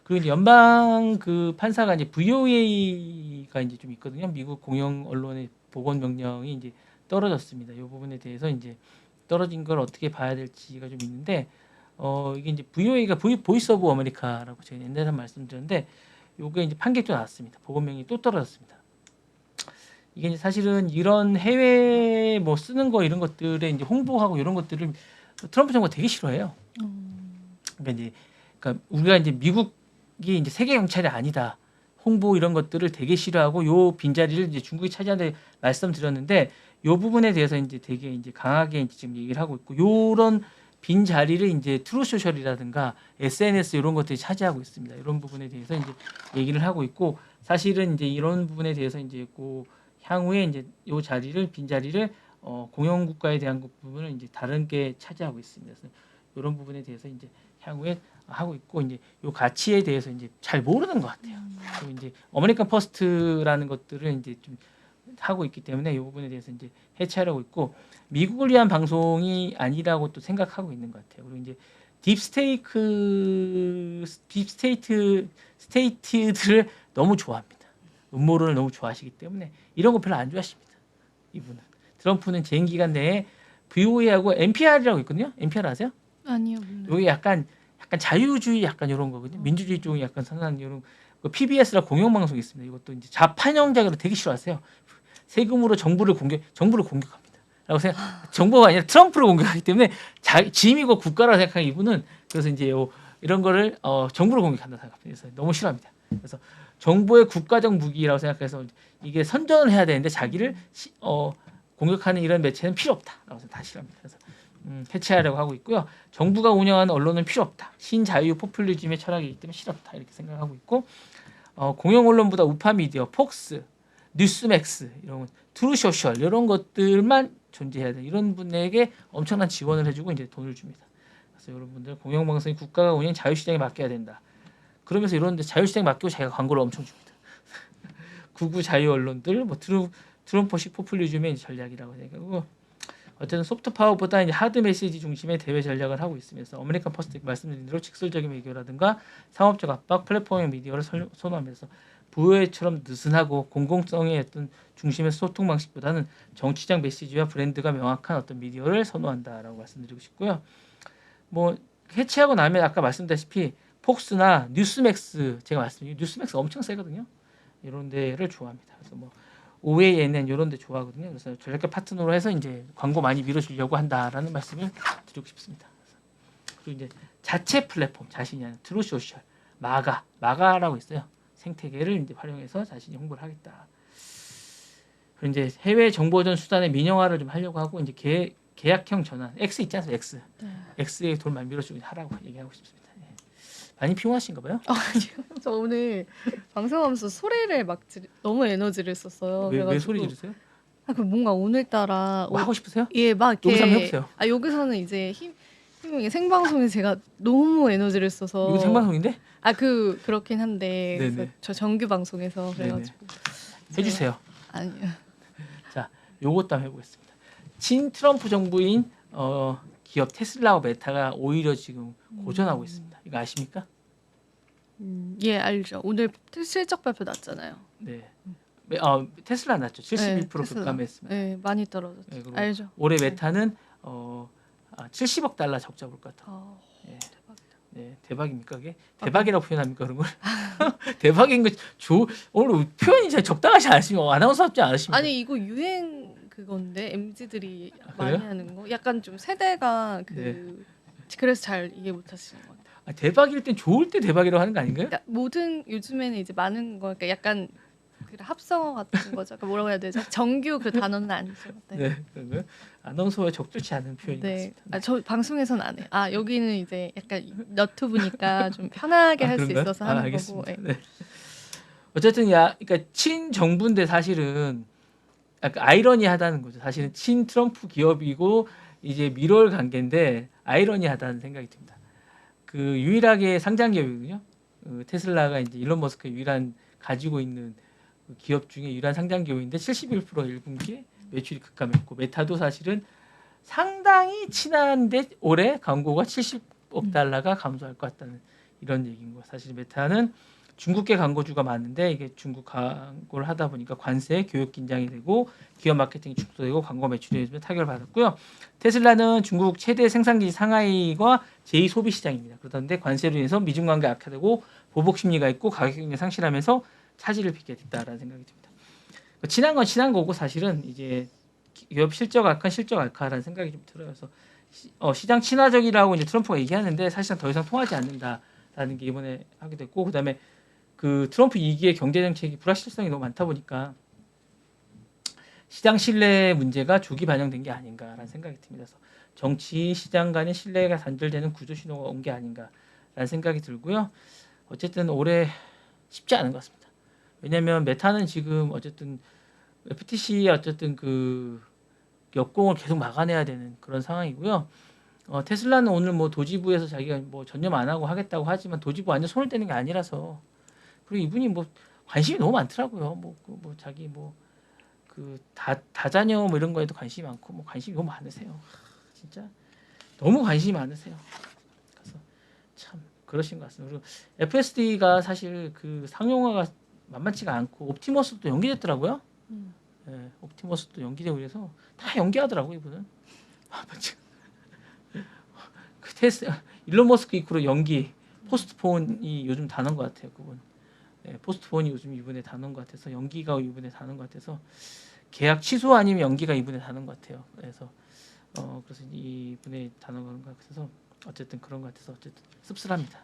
그리고 이제 연방 판사가 이제 VOA가 이제 좀 있거든요. 미국 공영 언론의 보건 명령이 이제 떨어졌습니다. 이 부분에 대해서 이제 떨어진 걸 어떻게 봐야 될지가 좀 있는데 이게 이제 VOA가 보이스 오브 아메리카라고 제가 옛날에 말씀드렸는데 요게 이제 판결이 또 나왔습니다. 보건 명령이 또 떨어졌습니다. 이게 이제 사실은 이런 해외 뭐 쓰는 거 이런 것들에 이제 홍보하고 이런 것들을 트럼프 정부가 되게 싫어해요. 그러니까 이제 그러니까 우리가 이제 미국이 이제 세계 경찰이 아니다. 홍보 이런 것들을 되게 싫어하고 요 빈자리를 이제 중국이 차지한다 말씀드렸는데 요 부분에 대해서 이제 되게 이제 강하게 이제 지금 얘기를 하고 있고 요런 빈자리를 이제 트루소셜이라든가 SNS 이런 것들이 차지하고 있습니다. 이런 부분에 대해서 이제 얘기를 하고 있고 사실은 이제 이런 부분에 대해서 이제 그 향후에 이제 요 자리를 빈자리를 공영 국가에 대한 부분을 이제 다른 게 차지하고 있습니다. 그래서 이런 부분에 대해서 이제 향후에 하고 있고 이제 요 가치에 대해서 이제 잘 모르는 것 같아요. 그리고 이제 어메리칸 퍼스트라는 것들을 이제 좀 하고 있기 때문에 이 부분에 대해서 이제 해체하려고 있고 미국을 위한 방송이 아니라고 또 생각하고 있는 것 같아요. 그리고 이제 딥스테이트들을 너무 좋아합니다. 음모론을 너무 좋아하시기 때문에 이런 거 별로 안 좋아하십니다. 이분은 트럼프는 재임 기간 내에 VOA하고 NPR이라고 있거든요. NPR 아세요? 아니요. 몰라요. 여기 약간 자유주의 약간 이런 거거든요. 민주주의 쪽이 약간 선한 이런 PBS라 공영방송이 있습니다. 이것도 이제 좌판형작으로 되게 싫어하세요. 세금으로 정부를 공격합니다. 라고 생각, 정부가 아니라 트럼프를 공격하기 때문에 짐이고 국가라고 생각하는 이분은 그래서 이제 이런 거를 정부를 공격한다 생각합니다. 그래서 너무 싫어합니다. 그래서 정부의 국가적 무기라고 생각해서 이게 선전을 해야 되는데 자기를 공격하는 이런 매체는 필요 없다라고 다 싫어합니다. 그래서 해체하려고 하고 있고요. 정부가 운영하는 언론은 필요 없다. 신자유 포퓰리즘의 철학이기 때문에 싫었다 이렇게 생각하고 있고 공영 언론보다 우파 미디어, 폭스, 뉴스맥스 이런 트루소셜 이런 것들만 존재해야 돼. 이런 분에게 엄청난 지원을 해주고 이제 돈을 줍니다. 그래서 여러분들 공영방송이 국가가 운영 자유시장에 맡겨야 된다. 그러면서 이런데 자유시장에 맡기고 자기가 광고를 엄청 줍니다. 구구 자유 언론들 뭐 트럼프식 포퓰리즘의 전략이라고 생각하고 어쨌든 소프트 파워보다 이제 하드 메시지 중심의 대외 전략을 하고 있으면서 어메리칸 퍼스트 말씀드린 대로 직설적인 외교라든가 상업적 압박, 플랫폼형 미디어를 선호하면서 부여회처럼 느슨하고 공공성의 어떤 중심의 소통 방식보다는 정치적 메시지와 브랜드가 명확한 어떤 미디어를 선호한다라고 말씀드리고 싶고요. 뭐 해체하고 나면 아까 말씀드렸다시피 폭스나 뉴스맥스 제가 말씀드린 뉴스맥스 엄청 세거든요. 이런 데를 좋아합니다. 그래서 뭐 OANN 이런 데 좋아하거든요. 그래서 전략가 파트너로 해서 이제 광고 많이 밀어주려고 한다라는 말씀을 드리고 싶습니다. 그리고 이제 자체 플랫폼 자신이 하는 트루소셜 마가라고 있어요. 생태계를 이제 활용해서 자신이 홍보를 하겠다. 그리고 이제 해외 정보전 수단의 민영화를 좀 하려고 하고 이제 계약형 전환 X 있지 않습니까? X. 네. X에 돈 많이 밀어주고 하라고 얘기하고 싶습니다. 예. 많이 피곤하신가 봐요. 저 오늘 방송하면서 소리를 막 너무 에너지를 썼어요. 왜 그래가지고 소리 지르세요? 그 뭔가 오늘따라 뭐 하고 싶으세요? 예, 막 이렇게 여기서 한번 해보세요. 여기서는 이제 힘이 생방송에 제가 너무 에너지를 써서 이거 생방송인데? 그렇긴 한데 네네. 그래서 저 정규 방송에서 그래가지고 해주세요. 아니요. 자, 요것도 한번 해보겠습니다. 친 트럼프 정부인 기업 테슬라와 메타가 오히려 지금 고전하고 있습니다. 이거 아십니까? 예, 알죠. 오늘 실적 발표 났잖아요. 네. 테슬라 났죠. 71% 테슬라. 급감했습니다. 네, 많이 떨어졌죠. 네, 그리고 알죠. 올해 메타는 70억 달러 적자 볼 것 같아요. 예. 대박이다. 네, 대박입니까 그게? 대박이라고 표현합니까 그런 걸? 대박인 거 오늘 표현이 잘 적당하지 않으시면 아나운서답지 않으십니까? 아니 이거 유행 그건데 MZ들이 많이 그래요? 하는 거. 약간 좀 세대가 그래서 잘 이해 못 하시는 것 같아요. 대박일 땐 좋을 때 대박이라고 하는 거 아닌가요? 그러니까 모든 요즘에는 이제 많은 거 그러니까 약간 합성어 같은 거죠. 그러니까 뭐라고 해야 되죠? 정규 그 단어는 아니죠. 네. 그러면 아나운서에 적절치 않은 표현인 것 네. 같습니다. 저 방송에서는 안 해. 여기는 이제 약간 너튜브니까 좀 편하게 할 수 그런가요? 있어서 하는 알겠습니다. 거고. 네. 어쨌든 그러니까 친정부인데 사실은 약간 아이러니하다는 거죠. 사실은 친 트럼프 기업이고 이제 밀월 관계인데 아이러니하다는 생각이 듭니다. 그 유일하게 상장 기업이거든요. 테슬라가 이제 일론 머스크의 유일한 가지고 있는 그 기업 중에 유일한 상장 기업인데 71% 1분기에 매출이 급감했고 메타도 사실은 상당히 친한데 올해 광고가 70억 달러가 감소할 것 같다는 이런 얘기인 거. 사실 메타는 중국계 광고주가 많은데 이게 중국 광고를 하다 보니까 관세, 교육 긴장이 되고 기업 마케팅이 축소되고 광고 매출이 타격을 받았고요. 테슬라는 중국 최대 생산기지 상하이가 제2 소비 시장입니다. 그런데 관세로 인해서 미중 관계 악화되고 보복 심리가 있고 가격 경쟁 상실하면서 차질을 빚게 됐다라는 생각이 듭니다. 친한 건 친한 거고 사실은 이제 기업 실적 악화라는 생각이 좀 들어요. 그래서 시장 친화적이라고 이제 트럼프가 얘기하는데 사실상 더 이상 통하지 않는다라는 하겠다라는 게 이번에 하게 됐고 그다음에 그 트럼프 2기의 경제 정책이 불확실성이 너무 많다 보니까 시장 신뢰 문제가 조기 반영된 게 아닌가라는 생각이 듭니다. 그래서 정치 시장 간의 신뢰가 단절되는 구조 신호가 온 게 아닌가라는 생각이 들고요. 어쨌든 올해 쉽지 않은 것 같습니다. 왜냐하면 메타는 지금 어쨌든 FTC 어쨌든 그 역공을 계속 막아내야 되는 그런 상황이고요. 테슬라는 오늘 뭐 도지부에서 자기가 뭐 전념 안 하고 하겠다고 하지만 도지부 완전 손을 떼는 게 아니라서 그리고 이분이 뭐 관심이 너무 많더라고요. 뭐 자기 뭐 그 다자녀 뭐 이런 거에도 관심이 많고 뭐 관심이 너무 많으세요. 진짜 너무 관심이 많으세요. 그래서 참 그러신 것 같습니다. 그리고 FSD가 사실 그 상용화가 만만치가 않고 옵티머스도 연기됐더라고요. 네, 옵티머스도 연기되고 그래서 다 연기하더라고 이분은. 그 일론 머스크 이후로 연기 포스트폰이 요즘 단어인 것 같아요. 그분. 네, 포스트폰이 요즘 이분의 단어인 것 같아서 연기가 이분의 단어인 것 같아서 계약 취소 아니면 연기가 이분의 단어인 것 같아요. 그래서 이분의 단어가 그런 것 같아서 어쨌든 그런 것 같아서 어쨌든 씁쓸합니다.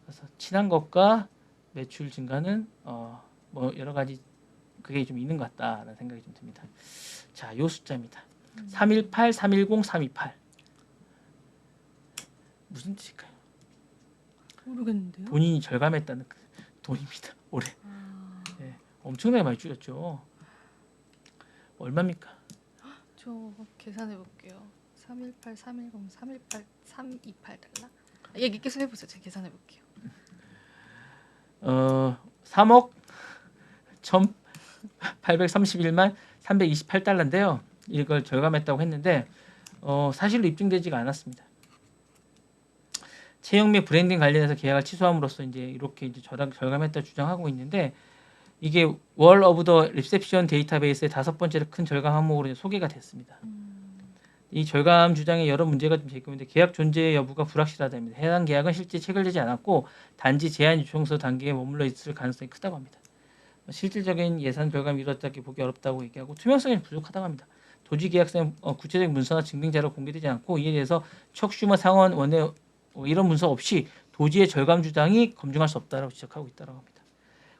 그래서 친한 것과 매출 증가는 뭐 여러 가지 그게 좀 있는 것 같다라는 생각이 좀 듭니다. 자, 요 숫자입니다. 318, 310, 328 무슨 뜻일까요? 모르겠는데요. 본인이 절감했다는 그 돈입니다. 올해. 네, 엄청나게 많이 줄였죠. 얼마입니까? 저 계산해 볼게요. 318, 310, 318, 328 달러. 얘기께서 해보세요. 제가 계산해 볼게요. 3억 1,831만 328달러인데요. 이걸 절감했다고 했는데 사실로 입증되지가 않았습니다. 채용 및 브랜딩 관련해서 계약을 취소함으로써 이제 이렇게 이제 절감했다 주장하고 있는데 이게 월 오브 더 리셉션 데이터베이스의 5번째 큰 절감 항목으로 소개가 됐습니다. 이 절감 주장에 여러 문제가 좀 제기되는데 계약 존재 여부가 불확실하다입니다. 해당 계약은 실제 체결되지 않았고 단지 제한 요청서 단계에 머물러 있을 가능성이 크다고 합니다. 실질적인 예산 절감이 이루어졌다고 보기 어렵다고 얘기하고 투명성이 부족하다고 합니다. 도지 계약서에 구체적인 문서나 증빙 자료가 공개되지 않고 이에 대해서 척슈머 상원 원내 이런 문서 없이 도지의 절감 주장이 검증할 수 없다라고 지적하고 있다고 합니다.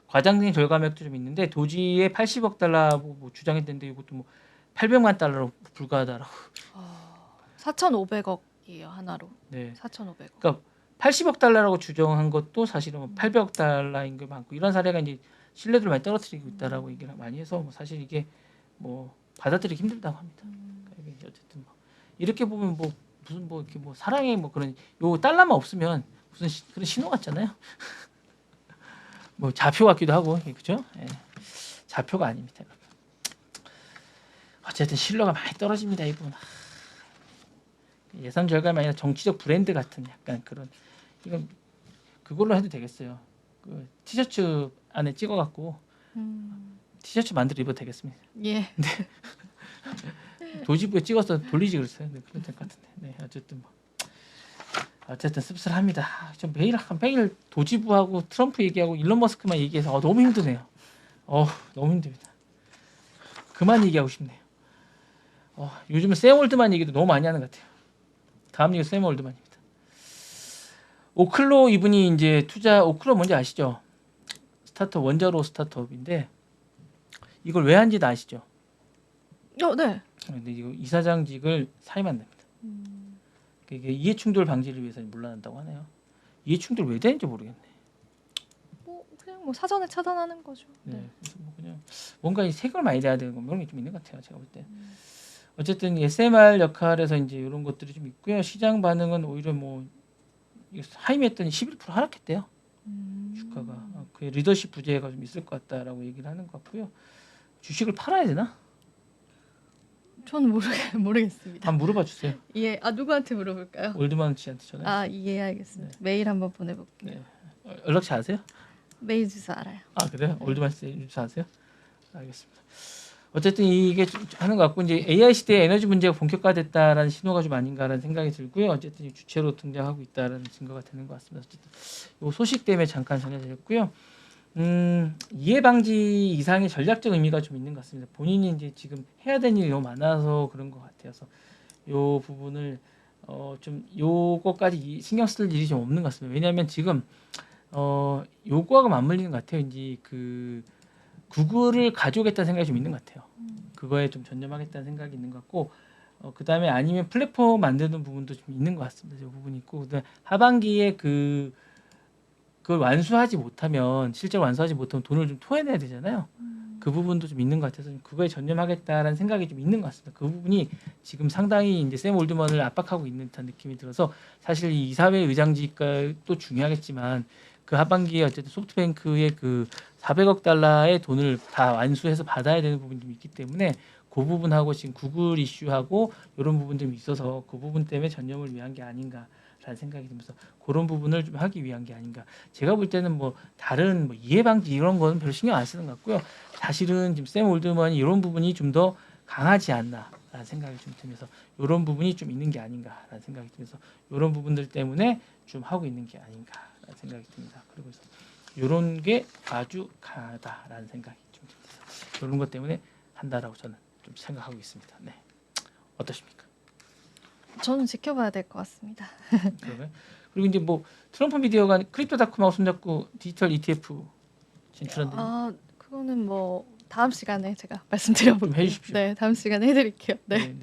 과장된 절감액도 좀 있는데 도지의 80억 달러 뭐 주장했는데 이것도 뭐 800만 달러로 불과하다라고. 4,500억이에요 하나로. 네. 4,500억. 그러니까 80억 달러라고 주장한 것도 사실은 800억 달러인 게 많고 이런 사례가 이제 신뢰도를 많이 떨어뜨리고 있다라고 얘기를 많이 해서 뭐 사실 이게 뭐 받아들이기 힘들다고 합니다. 그러니까 이게 어쨌든 뭐 이렇게 보면 뭐 무슨 뭐 이렇게 뭐 사랑의 뭐 그런 요 달러만 없으면 무슨 그런 신호 같잖아요. 뭐 좌표 같기도 하고 그죠? 예. 좌표가 아닙니다. 어쨌든 신뢰가 많이 떨어집니다 이분. 예산 절감이 아니라 정치적 브랜드 같은 약간 그런 이건 그걸로 해도 되겠어요. 그 티셔츠 안에 찍어갖고 티셔츠 만들어 입어도 되겠습니다. 예. 도지부에 찍어서 돌리지 그랬어요. 네, 그럴 것 같은데. 네, 어쨌든 씁쓸합니다. 좀 매일 도지부하고 트럼프 얘기하고 일론 머스크만 얘기해서 너무 힘드네요. 너무 힘듭니다. 그만 얘기하고 싶네요. 요즘은 샘 올드만 얘기도 너무 많이 하는 것 같아요. 다음 얘기 샘 올드만입니다. 오클로 이분이 이제 오클로 뭔지 아시죠? 스타트업 원자로 스타트업인데 이걸 왜 한지 아시죠? 네. 근데 이거 이사장직을 사임한 됩니다. 이게 이해충돌 방지를 위해서 물러난다고 하네요. 이해충돌 왜 되는지 모르겠네. 그냥 뭐 사전에 차단하는 거죠. 네. 그래서 뭐 그냥 뭔가 세금을 많이 내야 되는 거 이런 게 좀 있는 것 같아요. 제가 볼 때. 어쨌든 SMR 역할에서 이제 이런 것들이 좀 있고요. 시장 반응은 오히려 뭐 하임했더니 11% 하락했대요. 주가가 그 리더십 부재가 좀 있을 것 같다라고 얘기를 하는 것 같고요. 주식을 팔아야 되나? 저는 모르겠습니다. 한번 물어봐 주세요. 예. 누구한테 물어볼까요? 올드만 씨한테 전화. 예, 알겠습니다. 메일 한번 보내볼게요. 네. 연락처 아세요? 메일 주소 알아요. 그래요? 올드만 씨 주소 아세요? 알겠습니다. 어쨌든 이게 하는 것 같고 이제 AI 시대에 에너지 문제가 본격화됐다라는 신호가 좀 아닌가라는 생각이 들고요. 어쨌든 주체로 등장하고 있다라는 증거가 되는 것 같습니다. 어쨌든 이 소식 때문에 잠깐 전해드렸고요. 이해 방지 이상의 전략적 의미가 좀 있는 것 같습니다. 본인이 이제 지금 해야 되는 일이 너무 많아서 그런 것 같아서 이 부분을 좀 요거까지 신경 쓸 일이 좀 없는 것 같습니다. 왜냐하면 지금 요거하고 맞물리는 것 같아요. 이제 그 구글을 가져오겠다는 생각이 좀 있는 것 같아요. 그거에 좀 전념하겠다는 생각이 있는 것 같고 그다음에 아니면 플랫폼 만드는 부분도 좀 있는 것 같습니다. 이 부분이 있고 그다음에 하반기에 그걸 완수하지 못하면 실제로 완수하지 못하면 돈을 좀 토해내야 되잖아요. 그 부분도 좀 있는 것 같아서 그거에 전념하겠다라는 생각이 좀 있는 것 같습니다. 그 부분이 지금 상당히 이제 샘 올드먼을 압박하고 있는 듯한 느낌이 들어서 사실 이 이사회 의장직도 중요하겠지만 그 하반기에 어쨌든 소프트뱅크의 그 400억 달러의 돈을 다 완수해서 받아야 되는 부분이 좀 있기 때문에 그 부분하고 지금 구글 이슈하고 이런 부분들이 있어서 그 부분 때문에 전념을 위한 게 아닌가라는 생각이 들면서 그런 부분을 좀 하기 위한 게 아닌가. 제가 볼 때는 뭐 다른 뭐 이해 방지 이런 거는 별로 신경 안 쓰는 것 같고요. 사실은 지금 샘 올드먼이 이런 부분이 좀 더 강하지 않나라는 생각이 좀 들면서 이런 부분이 좀 있는 게 아닌가라는 생각이 들면서 이런 부분들 때문에 좀 하고 있는 게 아닌가라는 생각이 듭니다. 그리고 이런 게 아주 강하다라는 생각이 좀 듭니다. 이런 것 때문에 한다라고 저는 좀 생각하고 있습니다. 네, 어떠십니까? 저는 지켜봐야 될 것 같습니다. 그러면 그리고 이제 뭐 트럼프 미디어가 크립토닷컴하고 손잡고 디지털 ETF 진출한다. 그거는 뭐 다음 시간에 제가 말씀드려볼게요. 좀 해주십시오. 네, 다음 시간에 해드릴게요. 네.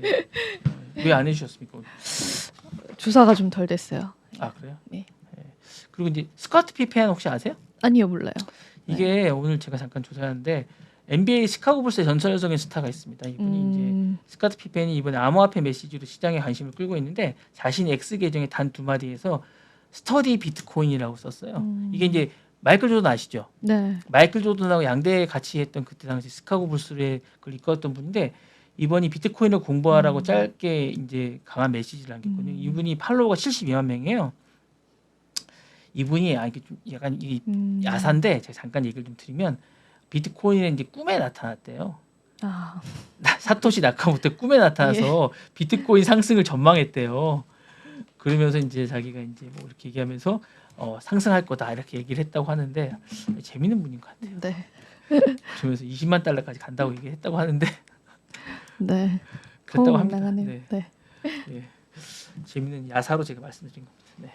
왜 안 해주셨습니까? 오늘? 주사가 좀 덜 됐어요. 아 그래요? 네. 그리고 이제 스커트 피펜 혹시 아세요? 아니요, 몰라요. 이게 오늘 제가 잠깐 조사하는데 NBA 시카고 불스의 전설적인 스타가 있습니다. 이분이 이제 스커트 피펜이 이번에 암호화폐 메시지로 시장에 관심을 끌고 있는데 자신의 X 계정의 단 두 마디에서 스터디 비트코인이라고 썼어요. 이게 이제 마이클 조던 아시죠? 네. 마이클 조던하고 양대 같이 했던 그때 당시 시카고 불스를 그걸 이끌었던 분인데 이번이 비트코인을 공부하라고 짧게 이제 강한 메시지를 남겼거든요. 이분이 팔로워가 72만 명이에요. 이분이 이게 좀 약간 이 야사인데 제가 잠깐 얘기를 좀 드리면 비트코인은 이제 꿈에 나타났대요. 사토시 나카모토 꿈에 나타나서 비트코인 상승을 전망했대요. 그러면서 이제 자기가 이제 뭐 이렇게 얘기하면서 상승할 거다 이렇게 얘기를 했다고 하는데 재밌는 분인 것 같아요. 네. 그러면서 20만 달러까지 간다고 얘기했다고 하는데 네. 그랬다고 합니다. 나가네요. 네. 예. 재밌는 야사로 제가 말씀드린 겁니다. 네.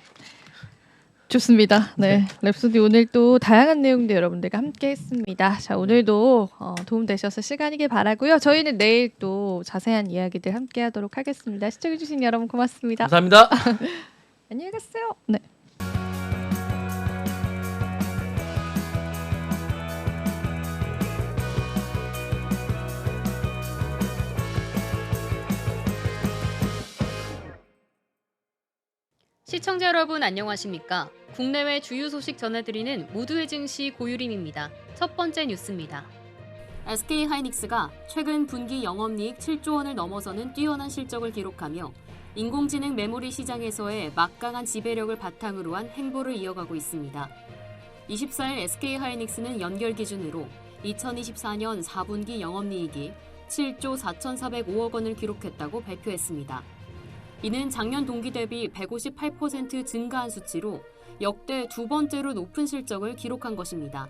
좋습니다. 네. 랩소디 오늘 또 다양한 내용들 여러분들과 함께 했습니다. 자, 오늘도 도움 되셔서 시간이길 바라고요. 저희는 내일 또 자세한 이야기들 함께 하도록 하겠습니다. 시청해주신 여러분 고맙습니다. 감사합니다. 안녕히 가세요. 네. 시청자 여러분 안녕하십니까? 국내외 주요 소식 전해드리는 모두의 증시 고유림입니다. 첫 번째 뉴스입니다. SK하이닉스가 최근 분기 영업이익 7조 원을 넘어서는 뛰어난 실적을 기록하며 인공지능 메모리 시장에서의 막강한 지배력을 바탕으로 한 행보를 이어가고 있습니다. 24일 SK하이닉스는 연결 기준으로 2024년 4분기 영업이익이 7조 4,405억 원을 기록했다고 발표했습니다. 이는 작년 동기 대비 158% 증가한 수치로 역대 두 번째로 높은 실적을 기록한 것입니다.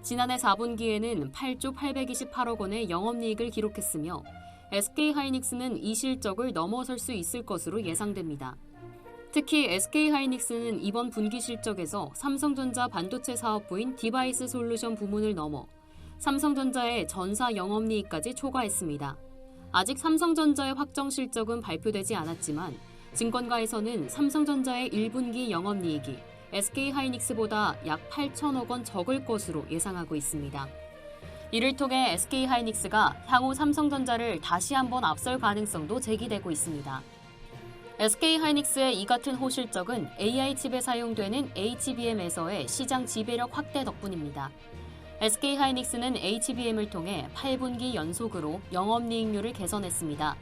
지난해 4분기에는 8조 828억 원의 영업이익을 기록했으며 SK하이닉스는 이 실적을 넘어설 수 있을 것으로 예상됩니다. 특히 SK하이닉스는 이번 분기 실적에서 삼성전자 반도체 사업부인 디바이스 솔루션 부문을 넘어 삼성전자의 전사 영업이익까지 초과했습니다. 아직 삼성전자의 확정 실적은 발표되지 않았지만 증권가에서는 삼성전자의 1분기 영업이익이 SK하이닉스보다 약 8천억 원 적을 것으로 예상하고 있습니다. 이를 통해 SK하이닉스가 향후 삼성전자를 다시 한번 앞설 가능성도 제기되고 있습니다. SK하이닉스의 이 같은 호실적은 AI 칩에 사용되는 HBM에서의 시장 지배력 확대 덕분입니다. SK하이닉스는 HBM을 통해 8분기 연속으로 영업이익률을 개선했습니다.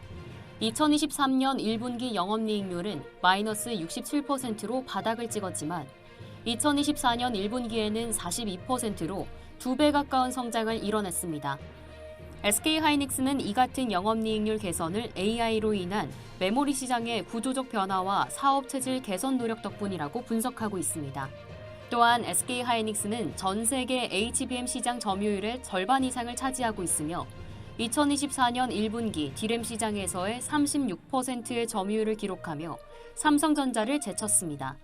2023년 1분기 영업이익률은 마이너스 67%로 바닥을 찍었지만 2024년 1분기에는 42%로 2배 가까운 성장을 이뤄냈습니다. SK하이닉스는 이 같은 영업이익률 개선을 AI로 인한 메모리 시장의 구조적 변화와 사업 체질 개선 노력 덕분이라고 분석하고 있습니다. 또한 SK하이닉스는 전 세계 HBM 시장 점유율의 절반 이상을 차지하고 있으며 2024년 1분기 디램 시장에서의 36%의 점유율을 기록하며 삼성전자를 제쳤습니다.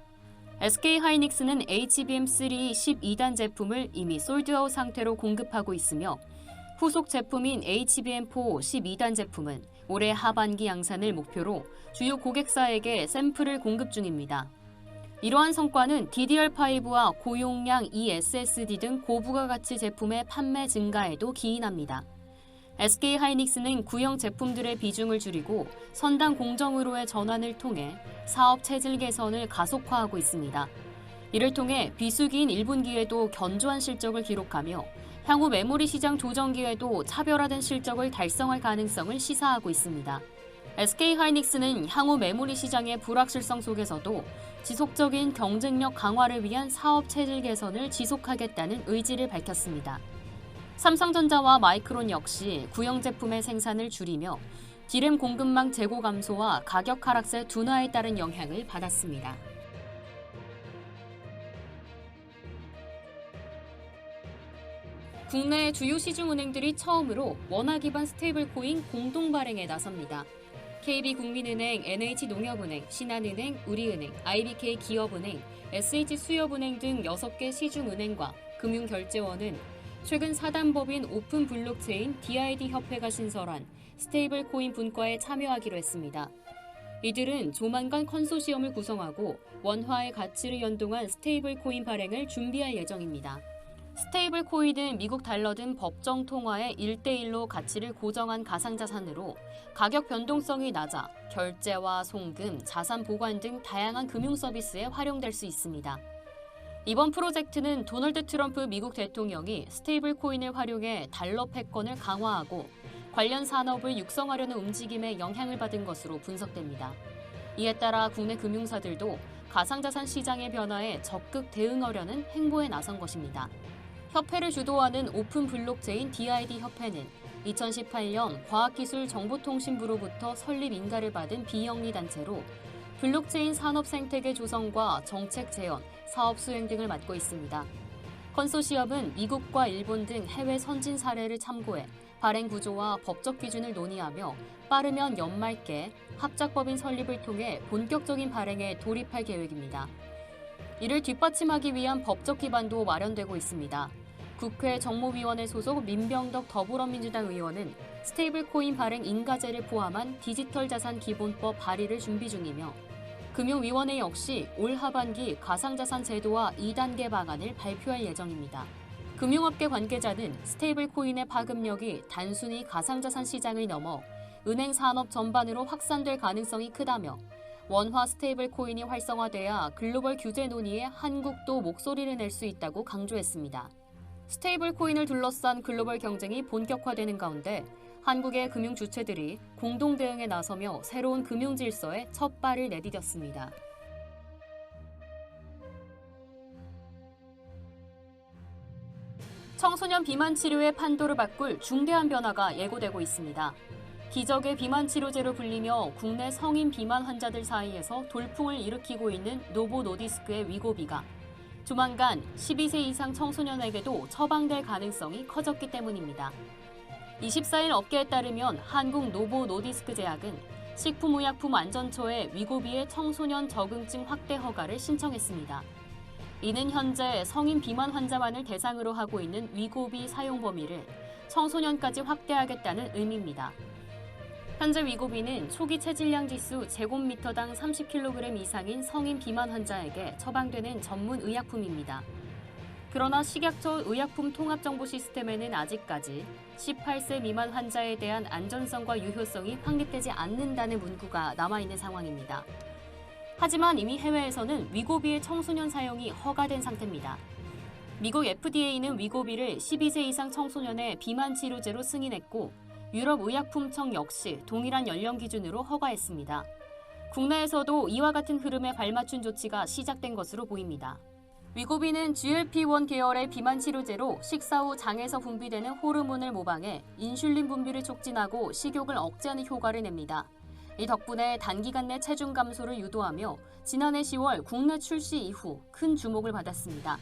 SK하이닉스는 HBM3 12단 제품을 이미 솔드아웃 상태로 공급하고 있으며 후속 제품인 HBM4 12단 제품은 올해 하반기 양산을 목표로 주요 고객사에게 샘플을 공급 중입니다. 이러한 성과는 DDR5와 고용량 eSSD 등 고부가가치 제품의 판매 증가에도 기인합니다. SK하이닉스는 구형 제품들의 비중을 줄이고 선단 공정으로의 전환을 통해 사업 체질 개선을 가속화하고 있습니다. 이를 통해 비수기인 1분기에도 견조한 실적을 기록하며 향후 메모리 시장 조정기에도 차별화된 실적을 달성할 가능성을 시사하고 있습니다. SK하이닉스는 향후 메모리 시장의 불확실성 속에서도 지속적인 경쟁력 강화를 위한 사업 체질 개선을 지속하겠다는 의지를 밝혔습니다. 삼성전자와 마이크론 역시 구형 제품의 생산을 줄이며 디램 공급망 재고 감소와 가격 하락세 둔화에 따른 영향을 받았습니다. 국내 주요 시중은행들이 처음으로 원화 기반 스테이블코인 공동 발행에 나섭니다. KB국민은행, NH농협은행, 신한은행, 우리은행, IBK 기업은행, SH수협은행 등 6개 시중은행과 금융결제원은 최근 사단법인 오픈 블록체인 DID 협회가 신설한 스테이블 코인 분과에 참여하기로 했습니다. 이들은 조만간 컨소시엄을 구성하고 원화의 가치를 연동한 스테이블 코인 발행을 준비할 예정입니다. 스테이블 코인은 미국 달러 등 법정 통화의 1대1로 가치를 고정한 가상자산으로 가격 변동성이 낮아 결제와 송금, 자산 보관 등 다양한 금융 서비스에 활용될 수 있습니다. 이번 프로젝트는 도널드 트럼프 미국 대통령이 스테이블 코인을 활용해 달러 패권을 강화하고 관련 산업을 육성하려는 움직임에 영향을 받은 것으로 분석됩니다. 이에 따라 국내 금융사들도 가상자산 시장의 변화에 적극 대응하려는 행보에 나선 것입니다. 협회를 주도하는 오픈 블록체인 DID 협회는 2018년 과학기술정보통신부로부터 설립 인가를 받은 비영리 단체로 블록체인 산업 생태계 조성과 정책 재현, 사업 수행 등을 맡고 있습니다. 컨소시엄은 미국과 일본 등 해외 선진 사례를 참고해 발행 구조와 법적 기준을 논의하며 빠르면 연말께 합작법인 설립을 통해 본격적인 발행에 돌입할 계획입니다. 이를 뒷받침하기 위한 법적 기반도 마련되고 있습니다. 국회 정무위원회 소속 민병덕 더불어민주당 의원은 스테이블 코인 발행 인가제를 포함한 디지털 자산 기본법 발의를 준비 중이며 금융위원회 역시 올 하반기 가상자산 제도와 2단계 방안을 발표할 예정입니다. 금융업계 관계자는 스테이블 코인의 파급력이 단순히 가상자산 시장을 넘어 은행 산업 전반으로 확산될 가능성이 크다며 원화 스테이블 코인이 활성화돼야 글로벌 규제 논의에 한국도 목소리를 낼 수 있다고 강조했습니다. 스테이블 코인을 둘러싼 글로벌 경쟁이 본격화되는 가운데 한국의 금융 주체들이 공동 대응에 나서며 새로운 금융 질서에 첫 발을 내디뎠습니다. 청소년 비만 치료의 판도를 바꿀 중대한 변화가 예고되고 있습니다. 기적의 비만 치료제로 불리며 국내 성인 비만 환자들 사이에서 돌풍을 일으키고 있는 노보 노디스크의 위고비가 조만간 12세 이상 청소년에게도 처방될 가능성이 커졌기 때문입니다. 24일 업계에 따르면 한국 노보 노디스크 제약은 식품의약품안전처에 위고비의 청소년 적응증 확대 허가를 신청했습니다. 이는 현재 성인 비만 환자만을 대상으로 하고 있는 위고비 사용 범위를 청소년까지 확대하겠다는 의미입니다. 현재 위고비는 초기 체질량 지수 제곱미터당 30kg 이상인 성인 비만 환자에게 처방되는 전문 의약품입니다. 그러나 식약처 의약품 통합정보 시스템에는 아직까지 18세 미만 환자에 대한 안전성과 유효성이 확립되지 않는다는 문구가 남아있는 상황입니다. 하지만 이미 해외에서는 위고비의 청소년 사용이 허가된 상태입니다. 미국 FDA는 위고비를 12세 이상 청소년의 비만 치료제로 승인했고 유럽의약품청 역시 동일한 연령 기준으로 허가했습니다. 국내에서도 이와 같은 흐름에 발맞춘 조치가 시작된 것으로 보입니다. 위고비는 GLP-1 계열의 비만 치료제로 식사 후 장에서 분비되는 호르몬을 모방해 인슐린 분비를 촉진하고 식욕을 억제하는 효과를 냅니다. 이 덕분에 단기간 내 체중 감소를 유도하며 지난해 10월 국내 출시 이후 큰 주목을 받았습니다.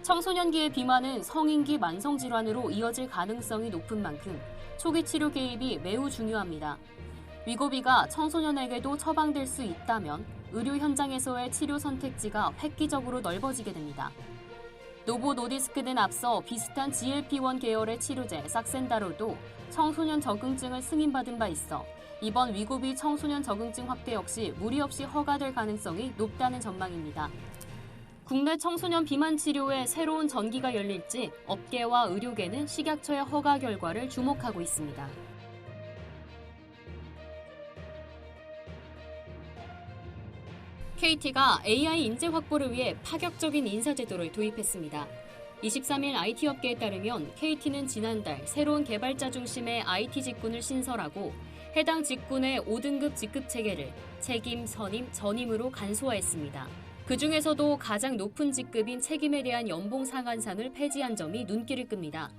청소년기의 비만은 성인기 만성질환으로 이어질 가능성이 높은 만큼 초기 치료 개입이 매우 중요합니다. 위고비가 청소년에게도 처방될 수 있다면 의료 현장에서의 치료 선택지가 획기적으로 넓어지게 됩니다. 노보 노디스크는 앞서 비슷한 GLP-1 계열의 치료제 삭센다로도 청소년 적응증을 승인받은 바 있어 이번 위고비 청소년 적응증 확대 역시 무리 없이 허가될 가능성이 높다는 전망입니다. 국내 청소년 비만 치료에 새로운 전기가 열릴지 업계와 의료계는 식약처의 허가 결과를 주목하고 있습니다. KT가 AI 인재 확보를 위해 파격적인 인사 제도를 도입했습니다. 23일 IT 업계에 따르면 KT는 지난달 새로운 개발자 중심의 IT 직군을 신설하고 해당 직군의 5등급 직급 체계를 책임, 선임, 전임으로 간소화했습니다. 그 중에서도 가장 높은 직급인 책임에 대한 연봉 상한선을 폐지한 점이 눈길을 끕니다.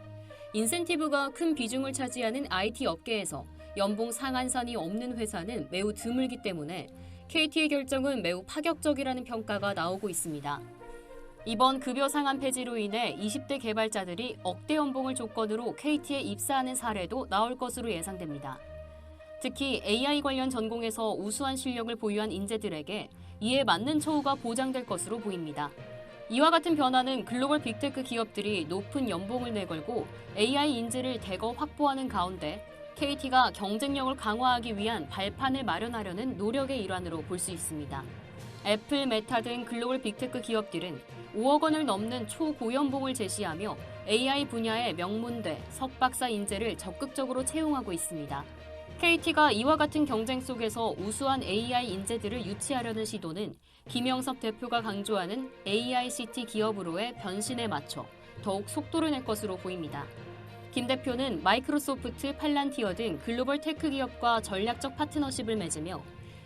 인센티브가 큰 비중을 차지하는 IT 업계에서 연봉 상한선이 없는 회사는 매우 드물기 때문에 KT의 결정은 매우 파격적이라는 평가가 나오고 있습니다. 이번 급여 상한 폐지로 인해 20대 개발자들이 억대 연봉을 조건으로 KT에 입사하는 사례도 나올 것으로 예상됩니다. 특히 AI 관련 전공에서 우수한 실력을 보유한 인재들에게 이에 맞는 처우가 보장될 것으로 보입니다. 이와 같은 변화는 글로벌 빅테크 기업들이 높은 연봉을 내걸고 AI 인재를 대거 확보하는 가운데 KT가 경쟁력을 강화하기 위한 발판을 마련하려는 노력의 일환으로 볼 수 있습니다. 애플, 메타 등 글로벌 빅테크 기업들은 5억 원을 넘는 초고연봉을 제시하며 AI 분야의 명문대, 석박사 인재를 적극적으로 채용하고 있습니다. KT가 이와 같은 경쟁 속에서 우수한 AI 인재들을 유치하려는 시도는 김영섭 대표가 강조하는 AICT 기업으로의 변신에 맞춰 더욱 속도를 낼 것으로 보입니다. 김 대표는 마이크로소프트, 팔란티어 등 글로벌 테크 기업과 전략적 파트너십을 맺으며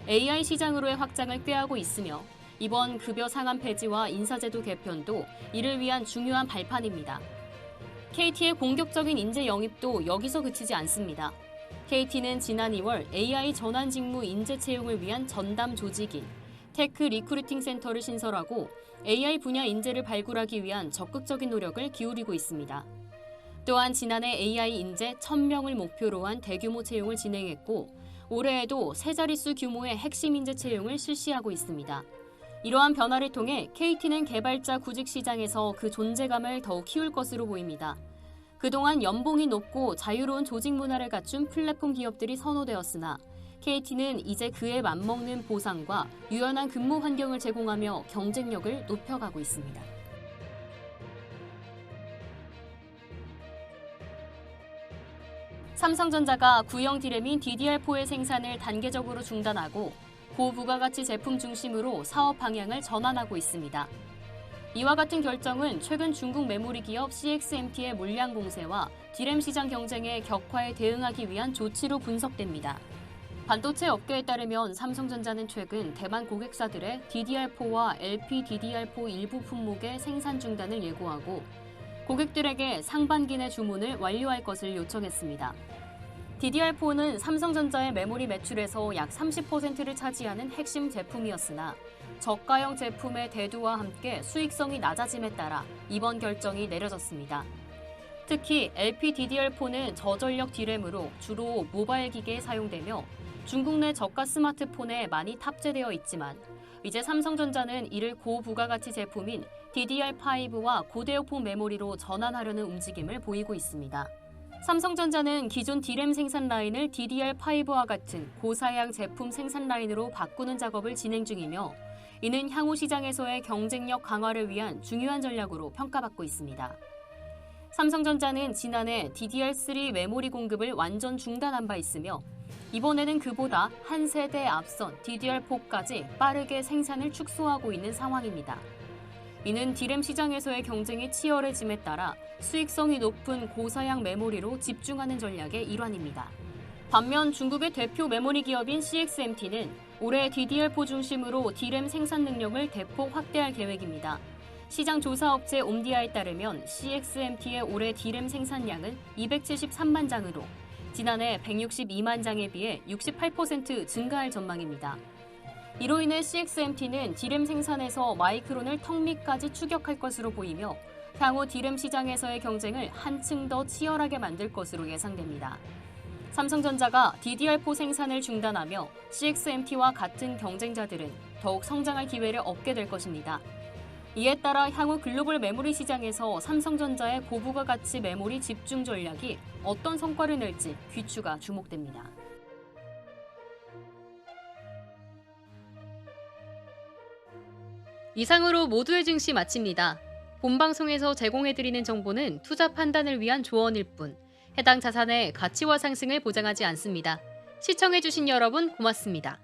AI 시장으로의 확장을 꾀하고 있으며 이번 급여 상한 폐지와 인사제도 개편도 이를 위한 중요한 발판입니다. KT의 공격적인 인재 영입도 여기서 그치지 않습니다. KT는 지난 2월 AI 전환 직무 인재 채용을 위한 전담 조직인 테크 리크루팅 센터를 신설하고 AI 분야 인재를 발굴하기 위한 적극적인 노력을 기울이고 있습니다. 또한 지난해 AI 인재 1,000명을 목표로 한 대규모 채용을 진행했고 올해에도 세 자릿수 규모의 핵심 인재 채용을 실시하고 있습니다. 이러한 변화를 통해 KT는 개발자 구직 시장에서 그 존재감을 더욱 키울 것으로 보입니다. 그동안 연봉이 높고 자유로운 조직 문화를 갖춘 플랫폼 기업들이 선호되었으나 KT는 이제 그에 맞먹는 보상과 유연한 근무 환경을 제공하며 경쟁력을 높여가고 있습니다. 삼성전자가 구형 디램인 DDR4의 생산을 단계적으로 중단하고 고부가가치 제품 중심으로 사업 방향을 전환하고 있습니다. 이와 같은 결정은 최근 중국 메모리 기업 CXMT의 물량 공세와 디램 시장 경쟁의 격화에 대응하기 위한 조치로 분석됩니다. 반도체 업계에 따르면 삼성전자는 최근 대만 고객사들의 DDR4와 LPDDR4 일부 품목의 생산 중단을 예고하고 고객들에게 상반기 내 주문을 완료할 것을 요청했습니다. DDR4는 삼성전자의 메모리 매출에서 약 30%를 차지하는 핵심 제품이었으나 저가형 제품의 대두와 함께 수익성이 낮아짐에 따라 이번 결정이 내려졌습니다. 특히 LPDDR4는 저전력 디램으로 주로 모바일 기기에 사용되며 중국 내 저가 스마트폰에 많이 탑재되어 있지만 이제 삼성전자는 이를 고부가가치 제품인 DDR5와 고대역폭 메모리로 전환하려는 움직임을 보이고 있습니다. 삼성전자는 기존 디램 생산 라인을 DDR5와 같은 고사양 제품 생산 라인으로 바꾸는 작업을 진행 중이며 이는 향후 시장에서의 경쟁력 강화를 위한 중요한 전략으로 평가받고 있습니다. 삼성전자는 지난해 DDR3 메모리 공급을 완전 중단한 바 있으며 이번에는 그보다 한 세대 앞선 DDR4까지 빠르게 생산을 축소하고 있는 상황입니다. 이는 디램 시장에서의 경쟁이 치열해짐에 따라 수익성이 높은 고사양 메모리로 집중하는 전략의 일환입니다. 반면 중국의 대표 메모리 기업인 CXMT는 올해 DDR4 중심으로 디램 생산 능력을 대폭 확대할 계획입니다. 시장 조사 업체 옴디아에 따르면 CXMT의 올해 디램 생산량은 273만 장으로 지난해 162만 장에 비해 68% 증가할 전망입니다. 이로 인해 CXMT는 디램 생산에서 마이크론을 턱 밑까지 추격할 것으로 보이며 향후 디램 시장에서의 경쟁을 한층 더 치열하게 만들 것으로 예상됩니다. 삼성전자가 DDR4 생산을 중단하며 CXMT와 같은 경쟁자들은 더욱 성장할 기회를 얻게 될 것입니다. 이에 따라 향후 글로벌 메모리 시장에서 삼성전자의 고부가 가치 메모리 집중 전략이 어떤 성과를 낼지 귀추가 주목됩니다. 이상으로 모두의 증시 마칩니다. 본 방송에서 제공해드리는 정보는 투자 판단을 위한 조언일 뿐 해당 자산의 가치와 상승을 보장하지 않습니다. 시청해주신 여러분 고맙습니다.